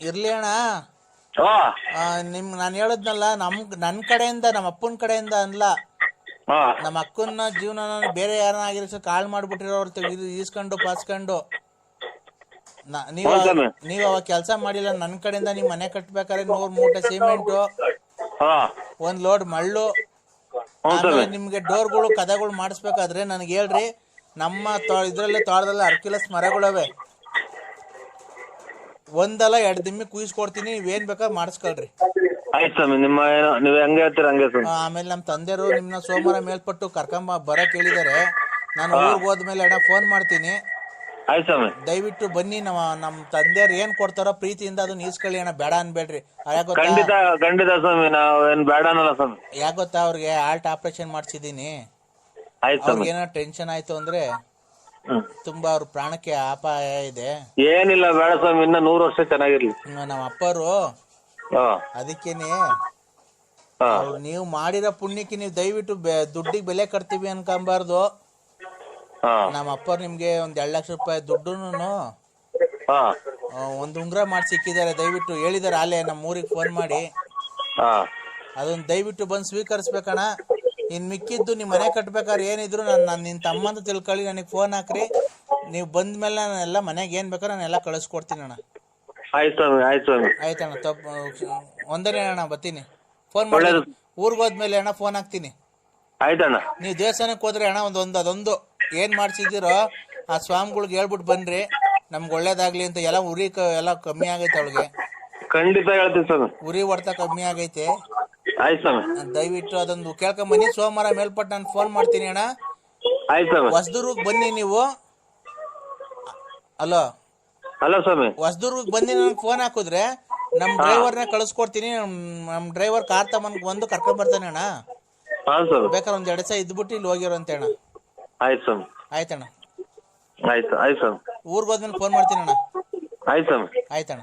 ಇರ್ಲಿ ಅಣ್ಣ. ನಾನು ಹೇಳದ್ನಲ್ಲ, ನನ್ ಕಡೆಯಿಂದ, ನಮ್ಮ ಅಪ್ಪನ ಕಡೆಯಿಂದ ಅಲ್ಲ, ನಮ್ಮ ಅಕ್ಕನ ಜೀವನ ಬೇರೆ ಯಾರನ್ನ ಆಗಿರೋ ಕಾಳ್ ಮಾಡ್ಬಿಟ್ಟಿರೋರು ಈಸ್ಕೊಂಡು ಪಾಸ್ಕೊಂಡು. ನೀವು ಅವಾಗ ಕೆಲ್ಸ ಮಾಡಿಲ್ಲ, ನನ್ ಕಡೆಯಿಂದ ನಿಮ್ ಮನೆ ಕಟ್ಬೇಕಾದ್ರೆ 100 ಮೂಟೆ ಸಿಮೆಂಟು, 1 ಲೋಡ್ ಮಳ್ಳು, ಆಮೇಲೆ ನಿಮ್ಗೆ ಡೋರ್ಗಳು ಕದಗಳು ಮಾಡಿಸ್ಬೇಕಾದ್ರೆ ನನ್ಗೆ ಹೇಳ್ರಿ. ನಮ್ಮ ಇದ್ರಲ್ಲೇ ತೋಟದಲ್ಲಿ ಅರ್ಕಿಲಸ್ ಮರಗಳವೆ, ಒಂದಲ್ಲ 2 ದಿಮ್ಮಿ ಕುಯಿಸ್ಕೊಡ್ತೀನಿ, ನೀವೇನ್ ಬೇಕಾದ್ರೆ ಮಾಡಿಸ್ಕೊಳ್ರಿ. ಆಯ್ತು ಸ್ವಾಮಿ, ನಿಮ್ಮ ಏನೋ ನೀವ್ ಹೆಂಗೆ ಹೇಳ್ತೀರ ಹಂಗೆ ಸ್ವಾಮಿ. ಆಮೇಲೆ ನಮ್ಮ ತಂದೆಯವರು ನಿಮ್ನ ಸೋಮವಾರ ಮೇಲ್ಪಟ್ಟು ಬರಕ್ ಹೇಳಿದಾರೆ. ನಾನು ಊರಿಗೆ ಹೋದ್ಮೇಲೆ ಅಣ್ಣ ಫೋನ್ ಮಾಡ್ತೀನಿ. ಆಯ್ತು ಸ್ವಾಮಿ. ದಯವಿಟ್ಟು ಬನ್ನಿ. ನಮ್ಮ ತಂದೆಯವ್ರು ಏನ್ ಕೊಡ್ತಾರೋ ಪ್ರೀತಿಯಿಂದ ಅದನ್ನ ಈಸ್ಕೊಳ್ಳಿ ಅಣ್ಣ, ಬೇಡ ಅನ್ಬೇಡ್ರಿ. ಖಂಡಿತ ಖಂಡಿತ ಸ್ವಾಮಿ, ನಾವ್ ಏನ್ ಬೇಡ ಅನ್ನಲ್ಲ ಸ್ವಾಮಿ. ಯಾಕೆ ಗೊತ್ತಾ, ಅವ್ರಿಗೆ ಹಾರ್ಟ್ ಆಪರೇಷನ್ ಮಾಡ್ಸಿದೀನಿ. ಆಯ್ತು ಸ್ವಾಮಿ. ಅವ್ರಿಗೆ ಏನೋ ಟೆನ್ಷನ್ ಆಯ್ತು ಅಂದ್ರೆ ತುಂಬಾ ಅವ್ರ ಪ್ರಾಣಕ್ಕೆ ಅಪಾಯ ಇದೆ. ಏನಿಲ್ಲ ಬೇಡ ಸ್ವಾಮಿ, ಇನ್ನ 100 ವರ್ಷ ಚೆನ್ನಾಗಿರ್ಲಿ. ನಮ್ಮ ಅಪ್ಪರು ಅದಕ್ಕೇನೆ ನೀವು ಮಾಡಿರೋ ಪುಣ್ಯಕ್ಕೆ ನೀವು ದಯವಿಟ್ಟು ದುಡ್ಡಿಗೆ ಬೆಲೆ ಕಟ್ತೀವಿ ಅನ್ಕೊಂಬಾರ್ದು. ನಮ್ಮ ಅಪ್ಪರು ನಿಮ್ಗೆ ಒಂದ್ 2 ಲಕ್ಷ ರೂಪಾಯಿ ದುಡ್ಡುನು ಒಂದ್ ಉಂಗ್ರ ಮಾಡಿ ಸಿಕ್ಕಿದ್ದಾರೆ. ದಯವಿಟ್ಟು ಹೇಳಿದಾರೆ ಅಲ್ಲೇ ನಮ್ಮ ಊರಿಗೆ ಫೋನ್ ಮಾಡಿ. ಅದನ್ನ ದಯವಿಟ್ಟು ಬಂದು ಸ್ವೀಕರಿಸ್ಬೇಕಣ್ಣ. ಇನ್ ಮಿಕ್ಕಿದ್ದು ನಿಮ್ ಮನೆ ಕಟ್ಬೇಕಾದ್ರೆ ಏನಿದ್ರು ನಾನು ನಿನ್ ತಮ್ಮ ಅಂತ ತಿಳ್ಕೊಳ್ಳಿ, ನನಗೆ ಫೋನ್ ಹಾಕ್ರಿ. ನೀವು ಬಂದ ಮೇಲೆ ನಾನೆಲ್ಲ ಮನೆಗೆ ಏನ್ ಬೇಕಾದ್ರೆ ನಾನೆಲ್ಲ ಕಳಿಸ್ಕೊಡ್ತೀನಿ ಅಣ್ಣ. ಆಯ್ತು ಸ್ವಾಮಿ. ಆಯ್ತು ಸ್ವಾಮಿ. ಆಯ್ತಣ್ಣ, ಒಂದನೇ ಅಣ್ಣ ಬರ್ತೀನಿ. ಫೋನ್ ಮಾಡಿ ಊರ್ಗ್ ಹೋದ್ಮೇಲೆ ಅಣ್ಣ ಫೋನ್ ಹಾಕ್ತೀನಿ. ಆಯ್ತಣ್ಣ. ನೀವು ದೇವಸ್ಥಾನಕ್ಕೆ ಹೋದ್ರೆ ಅಣ್ಣ ಅದೊಂದು ಏನ್ ಮಾಡ್ಸಿದಿರೋ ಆ ಸ್ವಾಮಿಗಳಿಗೆ ಹೇಳ್ಬಿಟ್ಟು ಬನ್ರಿ, ನಮ್ಗೆ ಒಳ್ಳೇದಾಗ್ಲಿ ಅಂತ. ಎಲ್ಲ ಉರಿ ಎಲ್ಲ ಕಮ್ಮಿ ಆಗೈತೆ ಅವಳಿಗೆ. ಖಂಡಿತ ಹೇಳ್ತೀನಿ ಸ್ವಾಮಿ. ಉರಿ ಹೊಡ್ತ ಕಮ್ಮಿ ಆಗೈತೆ. ಆಯ್ತು ಸ್ವಾಮಿ. ದಯವಿಟ್ಟು ಅದೊಂದು ಕೇಳ್ಕೊಂಬನ್ನಿ. ಸೋಮವಾರ ಮೇಲ್ಪಟ್ಟು ನಾನು ಫೋನ್ ಮಾಡ್ತೀನಿ ಅಣ್ಣ. ಆಯ್ತು ಸ್ವಾಮಿ. ಹೊಸದುರ್ಗ್ ಬನ್ನಿ ನೀವು. ಅಲೋ ಸ್ವಾಮಿ, ಹೊಸದುರ್ಗ್ ಬಂದು ನನಗೆ ಫೋನ್ ಹಾಕಿದ್ರೆ ನಮ್ ಡ್ರೈವರ್ನ ಕಳಿಸ್ಕೊಡ್ತೀನಿ. ನಮ್ ಡ್ರೈವರ್ ಕಾರ್ ತಗೊಂಡ್ ಬಂದು ಕರ್ಕೊಂಡ್ ಬರ್ತಾನೆ ಅಣ್ಣ. ಬೇಕಾದ್ರೆ ಒಂದ್ 2 ದಿವಸ ಇದ್ಬಿಟ್ಟು ಇಲ್ಲಿ ಹೋಗಿರೋಂತೆ ಅಣ್ಣ. ಆಯ್ತು ಸ್ವಾಮಿ. ಆಯ್ತಣ್ಣ. ಆಯ್ತು. ಆಯ್ತು ಸ್ವಾಮಿ. ಊರ್ಗ್ ಹೋದ್ಮೇಲೆ ಫೋನ್ ಮಾಡ್ತೀನಿ ಅಣ್ಣ. ಆಯ್ತು ಸ್ವಾಮಿ. ಆಯ್ತಣ್ಣ.